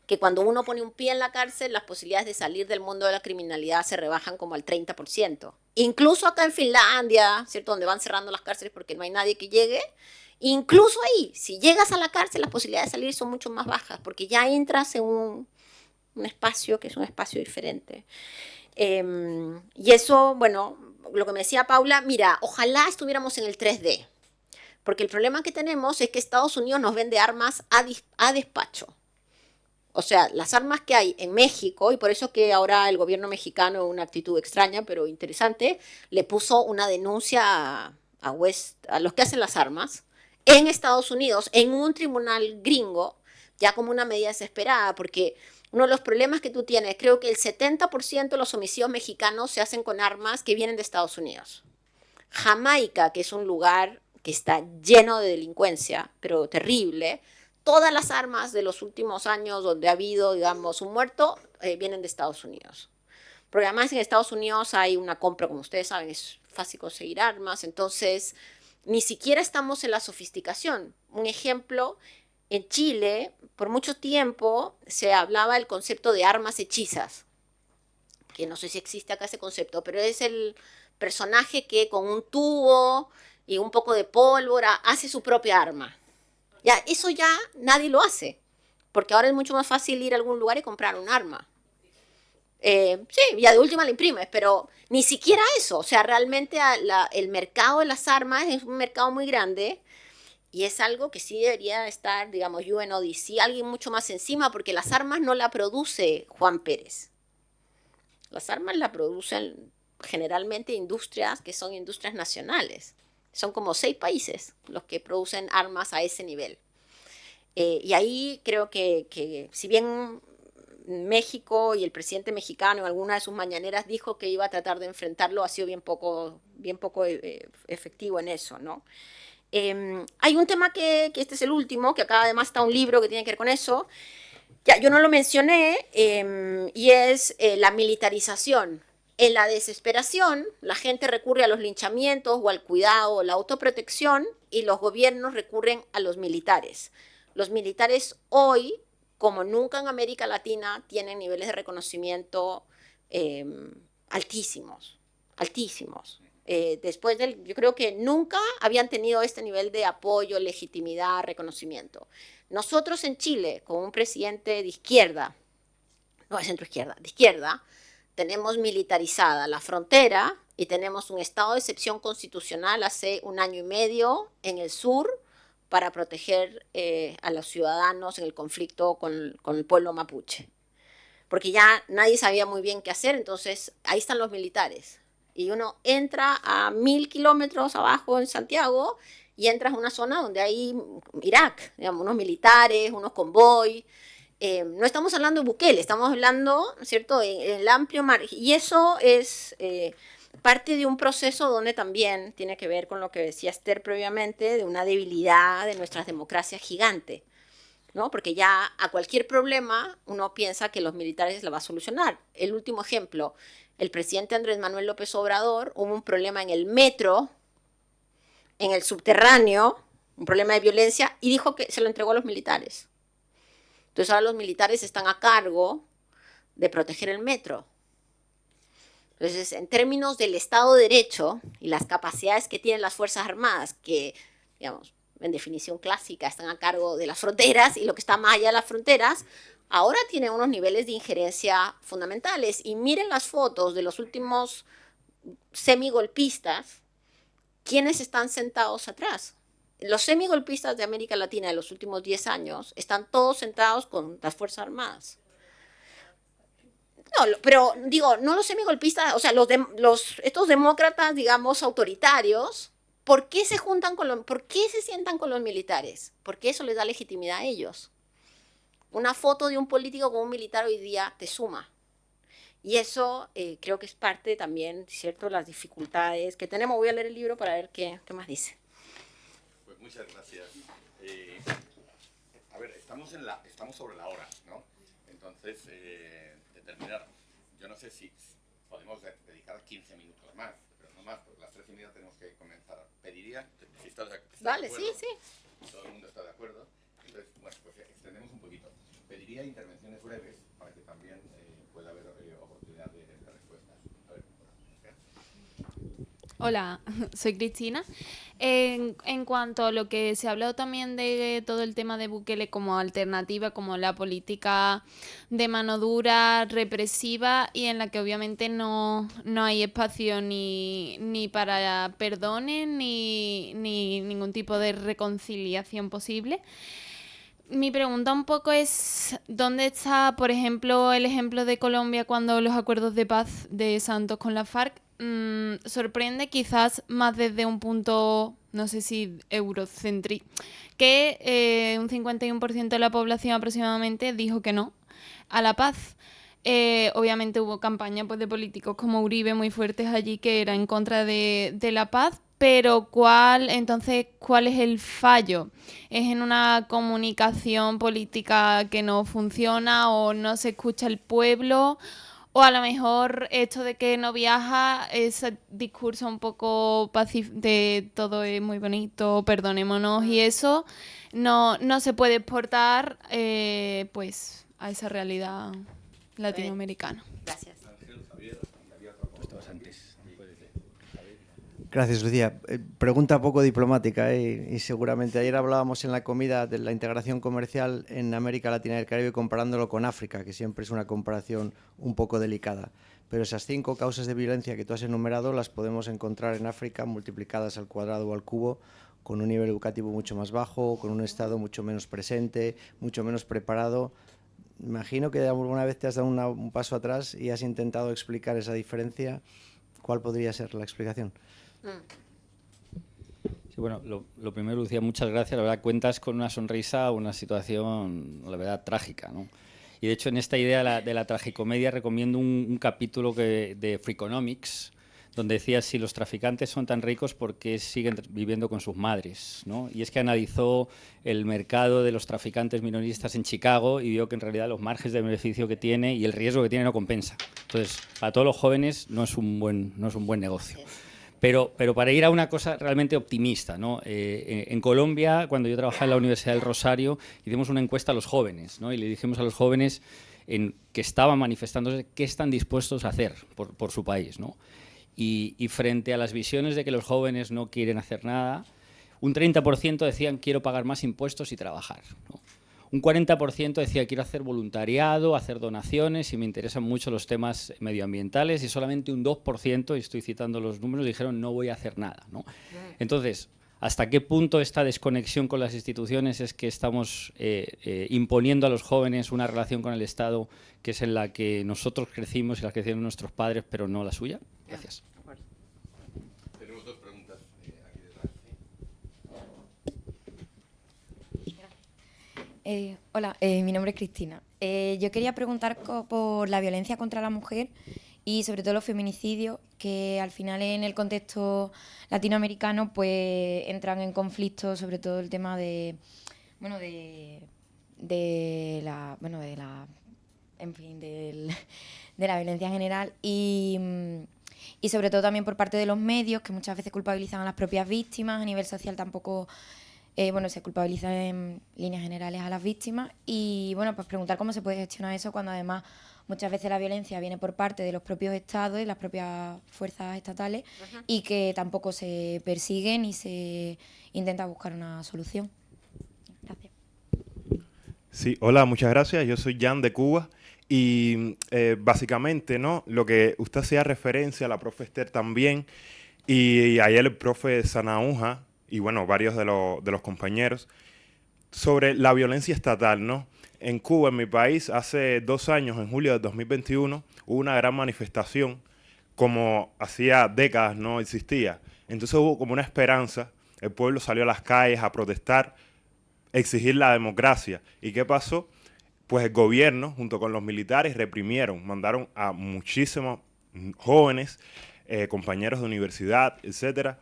que cuando uno pone un pie en la cárcel, las posibilidades de salir del mundo de la criminalidad se rebajan como al 30%. Incluso acá en Finlandia, ¿cierto? Donde van cerrando las cárceles porque no hay nadie que llegue, incluso ahí, si llegas a la cárcel, las posibilidades de salir son mucho más bajas, porque ya entras en un espacio que es un espacio diferente. Y eso, bueno, lo que me decía Paula, mira, ojalá estuviéramos en el 3D, porque el problema que tenemos es que Estados Unidos nos vende armas a despacho. O sea, las armas que hay en México, y por eso que ahora el gobierno mexicano, una actitud extraña pero interesante, le puso una denuncia a los que hacen las armas en Estados Unidos, en un tribunal gringo, ya como una medida desesperada, porque uno de los problemas que tú tienes, creo que el 70% de los homicidios mexicanos se hacen con armas que vienen de Estados Unidos. Jamaica, que es un lugar que está lleno de delincuencia, pero terrible, todas las armas de los últimos años donde ha habido, digamos, un muerto, vienen de Estados Unidos. Porque además en Estados Unidos hay una compra, como ustedes saben, es fácil conseguir armas, entonces ni siquiera estamos en la sofisticación. Un ejemplo... en Chile, por mucho tiempo, se hablaba del concepto de armas hechizas, que no sé si existe acá ese concepto, pero es el personaje que con un tubo y un poco de pólvora hace su propia arma. Ya, eso ya nadie lo hace, porque ahora es mucho más fácil ir a algún lugar y comprar un arma. Sí, ya de última la imprimes, pero ni siquiera eso. O sea, realmente el mercado de las armas es un mercado muy grande. Y es algo que sí debería estar, digamos, UNODC, alguien mucho más encima, porque las armas no la produce Juan Pérez. Las armas la producen generalmente industrias que son industrias nacionales. Son como 6 países los que producen armas a ese nivel. Y ahí creo que si bien México y el presidente mexicano en alguna de sus mañaneras dijo que iba a tratar de enfrentarlo, ha sido bien poco efectivo en eso, ¿no? Hay un tema que este es el último, que acá además está un libro que tiene que ver con eso, ya, yo no lo mencioné, y es la militarización En la desesperación, la gente recurre a los linchamientos o al cuidado o la autoprotección y los gobiernos recurren a los militares. Los militares hoy, como nunca en América Latina, tienen niveles de reconocimiento altísimos, altísimos. Yo creo que nunca habían tenido este nivel de apoyo, legitimidad, reconocimiento. Nosotros en Chile, con un presidente de izquierda, no de centro-izquierda, de izquierda, tenemos militarizada la frontera y tenemos un estado de excepción constitucional hace 1 año y medio en el sur para proteger a los ciudadanos en el conflicto con el pueblo mapuche. Porque ya nadie sabía muy bien qué hacer, entonces ahí están los militares. Y uno entra a 1000 kilómetros abajo en Santiago y entras a una zona donde hay Irak, digamos, unos militares, unos convoy. No estamos hablando de Bukele, estamos hablando, ¿cierto?, en el amplio margen. Y eso es parte de un proceso donde también tiene que ver con lo que decía Esther previamente, de una debilidad de nuestras democracias gigante, ¿no? Porque ya a cualquier problema uno piensa que los militares la va a solucionar. El último ejemplo, el presidente Andrés Manuel López Obrador, hubo un problema en el metro, en el subterráneo, un problema de violencia, y dijo que se lo entregó a los militares. Entonces ahora los militares están a cargo de proteger el metro. Entonces, en términos del Estado de Derecho y las capacidades que tienen las Fuerzas Armadas, que, digamos, en definición clásica, están a cargo de las fronteras y lo que está más allá de las fronteras, ahora tienen unos niveles de injerencia fundamentales. Y miren las fotos de los últimos semigolpistas, ¿quiénes están sentados atrás? Los semigolpistas de América Latina de los últimos 10 años están todos sentados con las Fuerzas Armadas. No, pero digo, no los semigolpistas, o sea, estos demócratas, digamos, autoritarios, ¿por qué por qué se sientan con los militares? Porque eso les da legitimidad a ellos. Una foto de un político con un militar hoy día te suma. Y eso creo que es parte también, ¿cierto?, de las dificultades que tenemos. Voy a leer el libro para ver qué más dice. Pues muchas gracias. A ver, estamos sobre la hora, ¿no? Entonces, de terminar, yo no sé si podemos dedicar 15 minutos más, pero no más, porque a las 13:30 tenemos que comenzar. Pediría, si estás de acuerdo. Vale, sí. Todo el mundo está de acuerdo. Entonces, bueno, pues extendemos un poquito. Pediría intervenciones breves para que también pueda haber oportunidad de respuestas. A ver, Hola, soy Cristina. En cuanto a lo que se ha hablado también de todo el tema de Bukele como alternativa, como la política de mano dura, represiva, y en la que obviamente no hay espacio ni para perdones ni ningún tipo de reconciliación posible. Mi pregunta un poco es, ¿dónde está, por ejemplo, el ejemplo de Colombia cuando los acuerdos de paz de Santos con la FARC sorprende quizás más desde un punto, no sé si eurocéntrico, que un 51% de la población aproximadamente dijo que no a la paz? Obviamente hubo campañas pues, de políticos como Uribe muy fuertes allí que eran en contra de la paz, pero ¿cuál es el fallo? ¿Es en una comunicación política que no funciona o no se escucha el pueblo? O a lo mejor esto de que no viaja, ese discurso un poco de todo es muy bonito, perdonémonos, y eso no se puede exportar pues a esa realidad latinoamericana. Gracias. Gracias, Lucía. Pregunta poco diplomática y seguramente ayer hablábamos en la comida de la integración comercial en América Latina y el Caribe comparándolo con África, que siempre es una comparación un poco delicada. Pero esas 5 causas de violencia que tú has enumerado las podemos encontrar en África multiplicadas al cuadrado o al cubo, con un nivel educativo mucho más bajo, con un Estado mucho menos presente, mucho menos preparado. Imagino que alguna vez te has dado un paso atrás y has intentado explicar esa diferencia. ¿Cuál podría ser la explicación? Sí, bueno, lo primero, Lucía, muchas gracias. La verdad, cuentas con una sonrisa una situación, la verdad, trágica, ¿no? Y de hecho, en esta idea de la tragicomedia recomiendo un capítulo de Freakonomics, donde decía si los traficantes son tan ricos, ¿por qué siguen viviendo con sus madres? ¿No? Y es que analizó el mercado de los traficantes minoristas en Chicago y vio que en realidad los márgenes de beneficio que tiene y el riesgo que tiene no compensa. Entonces, para todos los jóvenes no es un buen negocio. Pero para ir a una cosa realmente optimista, ¿no? En Colombia, cuando yo trabajaba en la Universidad del Rosario, hicimos una encuesta a los jóvenes, ¿no? Y le dijimos a los jóvenes que estaban manifestándose qué están dispuestos a hacer por su país, ¿no? Y frente a las visiones de que los jóvenes no quieren hacer nada, un 30% decían quiero pagar más impuestos y trabajar, ¿no? Un 40% decía quiero hacer voluntariado, hacer donaciones y me interesan mucho los temas medioambientales, y solamente un 2%, y estoy citando los números, dijeron no voy a hacer nada, ¿no? Entonces, ¿hasta qué punto esta desconexión con las instituciones es que estamos imponiendo a los jóvenes una relación con el Estado que es en la que nosotros crecimos y la que crecieron nuestros padres, pero no la suya? Gracias. Tenemos dos preguntas aquí detrás. Hola, mi nombre es Cristina. Yo quería preguntar por la violencia contra la mujer y sobre todo los feminicidios, que al final en el contexto latinoamericano pues entran en conflicto, sobre todo el tema de la violencia en general y sobre todo también por parte de los medios, que muchas veces culpabilizan a las propias víctimas. A nivel social tampoco se culpabiliza en líneas generales a las víctimas. Y bueno, pues preguntar cómo se puede gestionar eso cuando además muchas veces la violencia viene por parte de los propios estados y las propias fuerzas estatales, y que tampoco se persiguen y se intenta buscar una solución. Gracias. Sí, hola, muchas gracias. Yo soy Jan de Cuba. Y básicamente, ¿no?, lo que usted hacía referencia, a la profe Esther también, y ayer el profe Sanahúja, y bueno, varios de los compañeros, sobre la violencia estatal, ¿no? En Cuba, en mi país, hace 2 años, en julio de 2021, hubo una gran manifestación, como hacía décadas no existía. Entonces hubo como una esperanza, el pueblo salió a las calles a protestar, exigir la democracia. ¿Y qué pasó? Pues el gobierno, junto con los militares, reprimieron, mandaron a muchísimos jóvenes, compañeros de universidad, etcétera,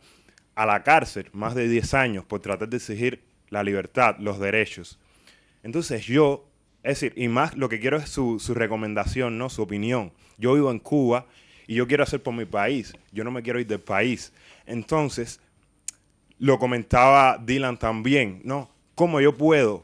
a la cárcel, más de 10 años, por tratar de exigir la libertad, los derechos. Entonces yo, es decir, y más lo que quiero es su recomendación, ¿no?, su opinión. Yo vivo en Cuba y yo quiero hacer por mi país, yo no me quiero ir del país. Entonces, lo comentaba Dylan también, ¿no? ¿Cómo yo puedo,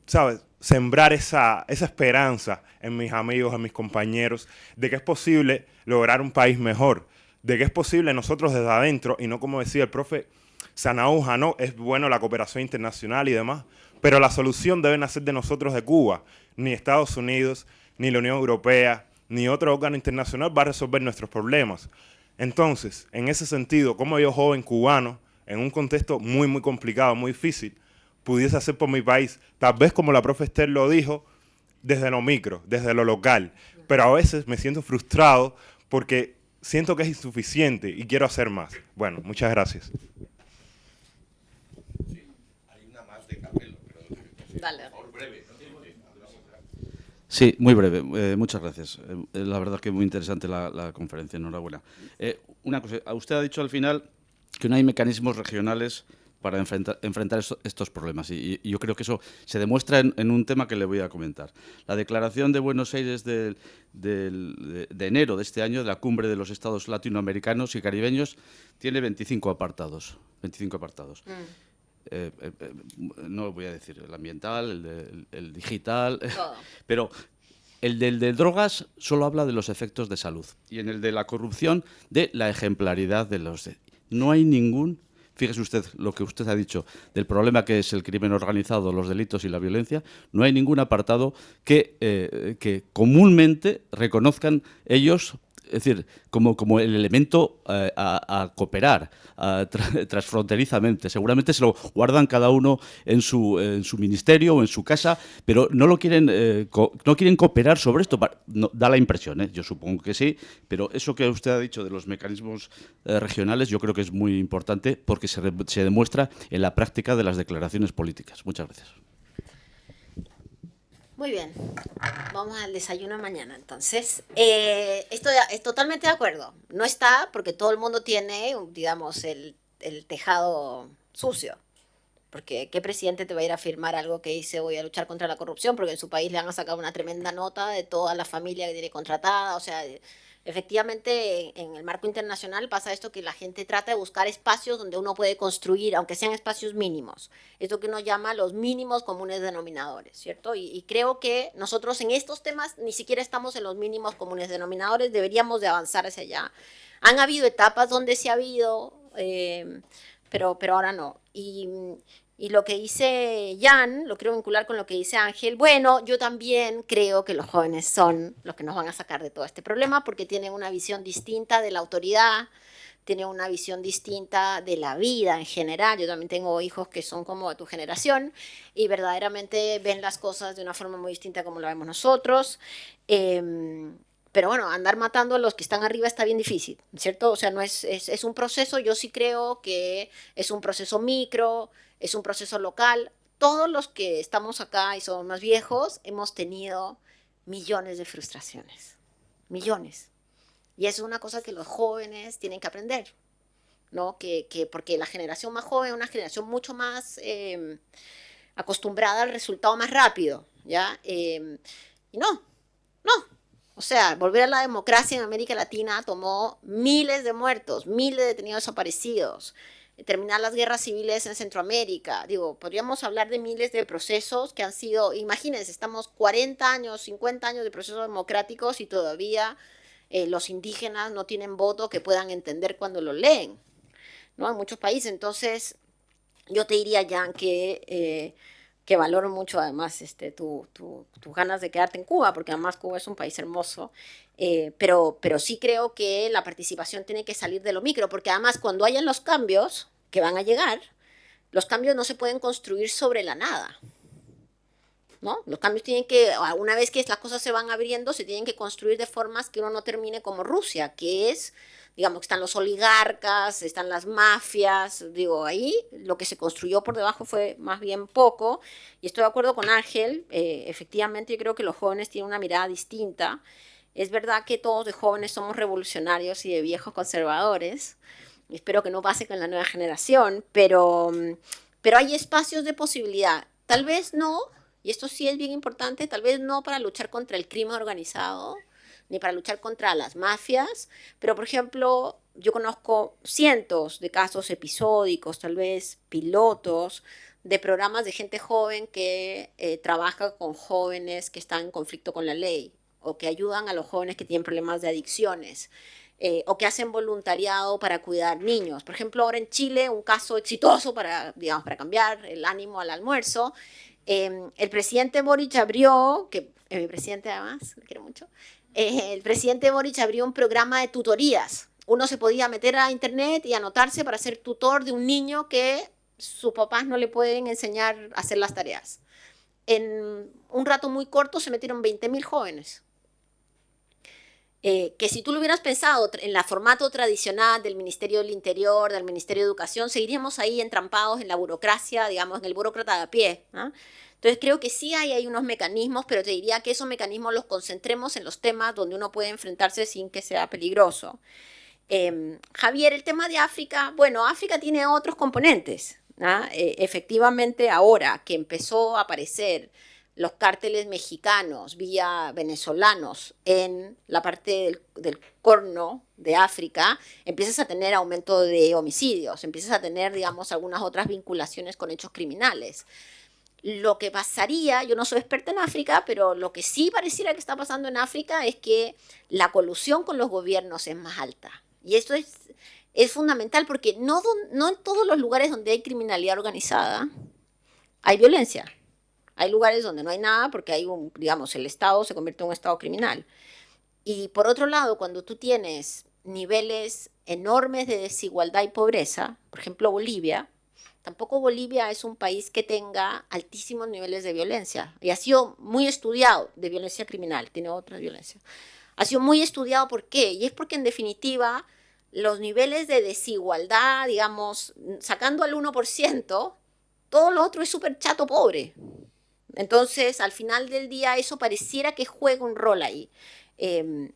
sabes, sembrar esa esperanza en mis amigos, en mis compañeros, de que es posible lograr un país mejor, de que es posible nosotros desde adentro, y no como decía el profe Sanahúja, no, es bueno la cooperación internacional y demás, pero la solución debe nacer de nosotros, de Cuba. Ni Estados Unidos, ni la Unión Europea, ni otro órgano internacional va a resolver nuestros problemas. Entonces, en ese sentido, como yo, joven cubano, en un contexto muy, muy complicado, muy difícil, pudiese hacer por mi país, tal vez como la profe Esther lo dijo, desde lo micro, desde lo local, pero a veces me siento frustrado porque siento que es insuficiente y quiero hacer más. Bueno, muchas gracias. Sí, hay una más de Carmelo, pero Dale. por breve. Sí, muy breve. Muchas gracias. La verdad que muy interesante la conferencia. Enhorabuena. Una cosa, usted ha dicho al final que no hay mecanismos regionales para enfrentar estos problemas. Y yo creo que eso se demuestra en un tema que le voy a comentar. La declaración de Buenos Aires de enero de este año, de la Cumbre de los Estados Latinoamericanos y Caribeños, tiene 25 apartados. 25 apartados. No voy a decir el ambiental, el digital, pero el del de drogas solo habla de los efectos de salud, y en el de la corrupción de la ejemplaridad de los... No hay ningún... Fíjese usted lo que usted ha dicho del problema que es el crimen organizado, los delitos y la violencia. No hay ningún apartado que comúnmente reconozcan ellos, es decir, como el elemento a cooperar transfronterizamente. Seguramente se lo guardan cada uno en su ministerio o en su casa, pero no quieren cooperar sobre esto. Da la impresión, yo supongo que sí, pero eso que usted ha dicho de los mecanismos regionales yo creo que es muy importante porque se demuestra en la práctica de las declaraciones políticas. Muchas gracias. Muy bien, vamos al desayuno mañana entonces. Estoy totalmente de acuerdo. No está porque todo el mundo tiene, digamos, el tejado sucio. Porque ¿qué presidente te va a ir a firmar algo que dice voy a luchar contra la corrupción? Porque en su país le han sacado una tremenda nota de toda la familia que tiene contratada. O sea, efectivamente en el marco internacional pasa esto que la gente trata de buscar espacios donde uno puede construir, aunque sean espacios mínimos. Esto que uno llama los mínimos comunes denominadores, ¿cierto? Y creo que nosotros en estos temas ni siquiera estamos en los mínimos comunes denominadores, deberíamos de avanzar hacia allá. Han habido etapas donde sí ha habido, pero ahora no. Y lo que dice Jan, lo quiero vincular con lo que dice Ángel. Bueno, yo también creo que los jóvenes son los que nos van a sacar de todo este problema porque tienen una visión distinta de la autoridad, tienen una visión distinta de la vida en general. Yo también tengo hijos que son como de tu generación y verdaderamente ven las cosas de una forma muy distinta como lo vemos nosotros. Pero bueno, andar matando a los que están arriba está bien difícil, ¿cierto? O sea, no es un proceso, yo sí creo que es un proceso micro, es un proceso local. Todos los que estamos acá y somos más viejos hemos tenido millones de frustraciones, millones. Y eso es una cosa que los jóvenes tienen que aprender, ¿no? Porque la generación más joven es una generación mucho más acostumbrada al resultado más rápido, ¿ya? Y no. O sea, volver a la democracia en América Latina tomó miles de muertos, miles de detenidos desaparecidos, terminar las guerras civiles en Centroamérica. Digo, podríamos hablar de miles de procesos que han sido, imagínense, estamos 40 años, 50 años de procesos democráticos y todavía los indígenas no tienen voto que puedan entender cuando lo leen, ¿no? En muchos países. Entonces, yo te diría, Jan, que valoro mucho además tus ganas de quedarte en Cuba, porque además Cuba es un país hermoso, pero sí creo que la participación tiene que salir de lo micro, porque además cuando hayan los cambios que van a llegar, los cambios no se pueden construir sobre la nada, ¿no? Los cambios tienen que, una vez que las cosas se van abriendo, se tienen que construir de formas que uno no termine como Rusia, que es, digamos, que están los oligarcas, están las mafias, digo, ahí lo que se construyó por debajo fue más bien poco, y estoy de acuerdo con Ángel, efectivamente yo creo que los jóvenes tienen una mirada distinta. Es verdad que todos de jóvenes somos revolucionarios y de viejos conservadores, espero que no pase con la nueva generación, pero hay espacios de posibilidad, tal vez no, y esto sí es bien importante, tal vez no para luchar contra el crimen organizado, ni para luchar contra las mafias, pero por ejemplo, yo conozco cientos de casos episódicos, tal vez pilotos, de programas de gente joven que trabaja con jóvenes que están en conflicto con la ley, o que ayudan a los jóvenes que tienen problemas de adicciones, o que hacen voluntariado para cuidar niños. Por ejemplo, ahora en Chile, un caso exitoso para cambiar el ánimo al almuerzo. El presidente Boric abrió, que es mi presidente además, le quiero mucho, el presidente Boric abrió un programa de tutorías. Uno se podía meter a internet y anotarse para ser tutor de un niño que sus papás no le pueden enseñar a hacer las tareas. En un rato muy corto se metieron 20.000 jóvenes. Que si tú lo hubieras pensado en la formato tradicional del Ministerio del Interior, del Ministerio de Educación, seguiríamos ahí entrampados en la burocracia, digamos, en el burócrata de a pie, ¿no? Entonces creo que sí hay unos mecanismos, pero te diría que esos mecanismos los concentremos en los temas donde uno puede enfrentarse sin que sea peligroso. Javier, el tema de África, bueno, África tiene otros componentes, ¿no? Efectivamente, ahora que empezó a aparecer los cárteles mexicanos vía venezolanos en la parte del Corno de África, empiezas a tener aumento de homicidios, empiezas a tener, digamos, algunas otras vinculaciones con hechos criminales. Lo que pasaría, yo no soy experta en África, pero lo que sí pareciera que está pasando en África es que la colusión con los gobiernos es más alta. Y esto es fundamental porque no en todos los lugares donde hay criminalidad organizada hay violencia. Hay lugares donde no hay nada porque hay digamos, el Estado se convierte en un Estado criminal. Y por otro lado, cuando tú tienes niveles enormes de desigualdad y pobreza, por ejemplo Bolivia, tampoco Bolivia es un país que tenga altísimos niveles de violencia. Y ha sido muy estudiado de violencia criminal, tiene otras violencias. Ha sido muy estudiado, ¿por qué? Y es porque en definitiva los niveles de desigualdad, digamos, sacando al 1%, todo lo otro es súper chato pobre, Entonces, al final del día, eso pareciera que juega un rol ahí.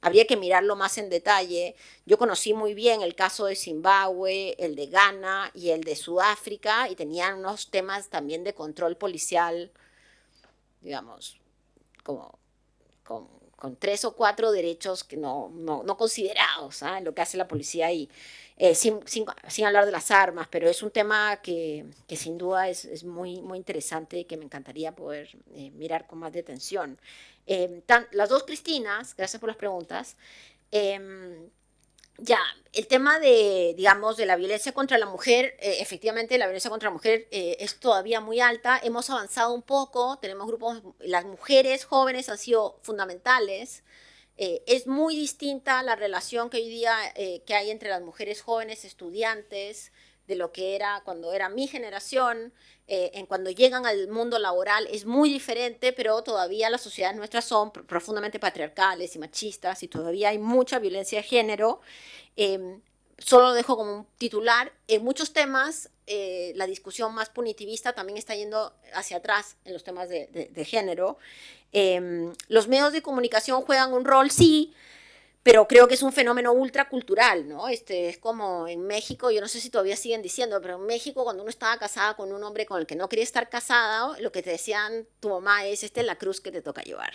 Habría que mirarlo más en detalle. Yo conocí muy bien el caso de Zimbabue, el de Ghana y el de Sudáfrica, y tenían unos temas también de control policial, digamos, como con 3 o 4 derechos que no considerados en lo que hace la policía ahí, sin hablar de las armas, pero es un tema que sin duda es muy, muy interesante y que me encantaría poder mirar con más detención. Las dos Cristinas, gracias por las preguntas. Ya, el tema de, digamos, de la violencia contra la mujer, efectivamente la violencia contra la mujer es todavía muy alta, hemos avanzado un poco, tenemos grupos, las mujeres jóvenes han sido fundamentales, es muy distinta la relación que hoy día que hay entre las mujeres jóvenes estudiantes de lo que era cuando era mi generación, cuando llegan al mundo laboral es muy diferente, pero todavía las sociedades nuestras son profundamente patriarcales y machistas y todavía hay mucha violencia de género. Solo lo dejo como un titular. En muchos temas, la discusión más punitivista también está yendo hacia atrás en los temas de género. Los medios de comunicación juegan un rol, sí, pero creo que es un fenómeno ultracultural, ¿no? Es como en México, yo no sé si todavía siguen diciendo, pero en México cuando uno estaba casada con un hombre con el que no quería estar casada, lo que te decían tu mamá es, esta es la cruz que te toca llevar.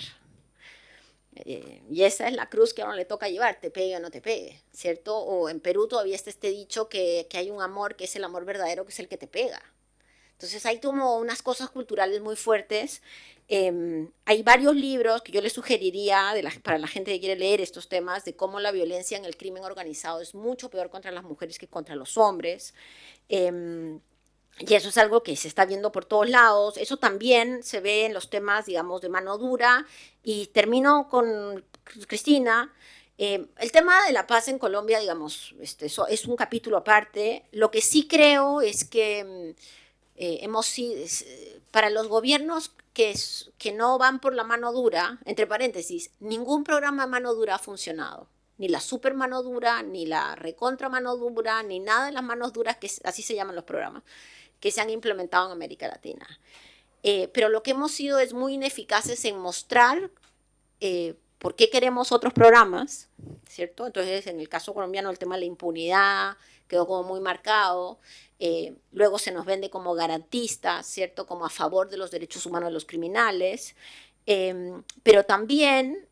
Y esa es la cruz que a uno le toca llevar, te pegue o no te pegue, ¿cierto? O en Perú todavía está este dicho que hay un amor que es el amor verdadero, que es el que te pega. Entonces hay como unas cosas culturales muy fuertes. Hay varios libros que yo les sugeriría para la gente que quiere leer estos temas de cómo la violencia en el crimen organizado es mucho peor contra las mujeres que contra los hombres. Y eso es algo que se está viendo por todos lados. Eso también se ve en los temas, digamos, de mano dura. Y termino con Cristina. El tema de la paz en Colombia, digamos, eso es un capítulo aparte. Lo que sí creo es que para los gobiernos que no van por la mano dura, entre paréntesis, ningún programa de mano dura ha funcionado. Ni la super mano dura, ni la recontra mano dura, ni nada de las manos duras, que así se llaman los programas, que se han implementado en América Latina. Pero lo que hemos sido es muy ineficaces en mostrar por qué queremos otros programas, ¿cierto? Entonces, en el caso colombiano, el tema de la impunidad quedó como muy marcado. Luego se nos vende como garantistas, ¿cierto? Como a favor de los derechos humanos de los criminales. Pero también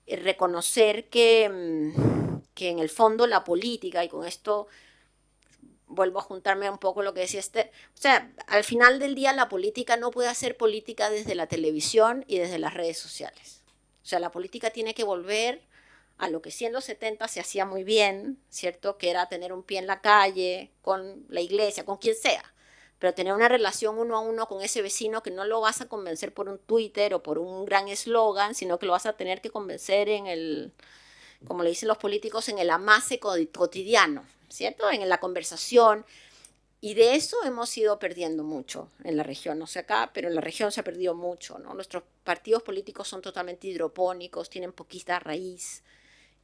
reconocer que en el fondo la política, y con esto vuelvo a juntarme un poco lo que decía Esther, o sea, al final del día la política no puede hacer política desde la televisión y desde las redes sociales. O sea, la política tiene que volver a lo que sí en los 70 se hacía muy bien, ¿cierto? Que era tener un pie en la calle, con la iglesia, con quien sea, pero tener una relación uno a uno con ese vecino que no lo vas a convencer por un Twitter o por un gran eslogan, sino que lo vas a tener que convencer en el, como le dicen los políticos, en el amase cotidiano, ¿cierto? En la conversación. Y de eso hemos ido perdiendo mucho en la región, no sé acá, pero en la región se ha perdido mucho, ¿no? Nuestros partidos políticos son totalmente hidropónicos, tienen poquita raíz,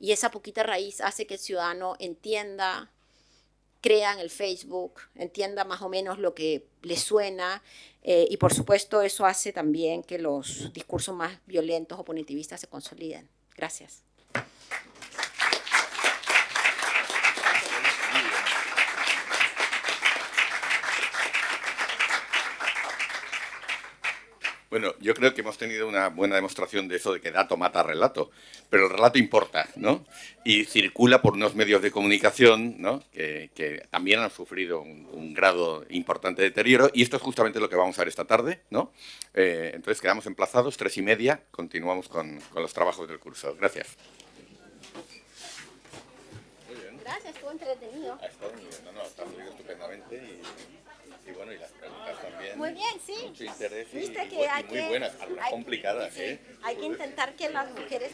y esa poquita raíz hace que el ciudadano entienda, crea en el Facebook, entienda más o menos lo que le suena, y por supuesto eso hace también que los discursos más violentos o punitivistas se consoliden. Gracias. Bueno, yo creo que hemos tenido una buena demostración de eso, de que dato mata relato, pero el relato importa, ¿no? Y circula por unos medios de comunicación, ¿no? que también han sufrido un grado importante de deterioro, y esto es justamente lo que vamos a ver esta tarde, ¿no? Entonces quedamos emplazados, 3:30, continuamos con los trabajos del curso. Gracias. Muy bien. Gracias, estuvo entretenido. Ha estado muy bien, está fluyendo estupendamente y bueno, y las preguntas también. Muy bien, sí. Mucho interés Viste y que hay muy buenas, algunas complicadas, sí, hay que intentar que las mujeres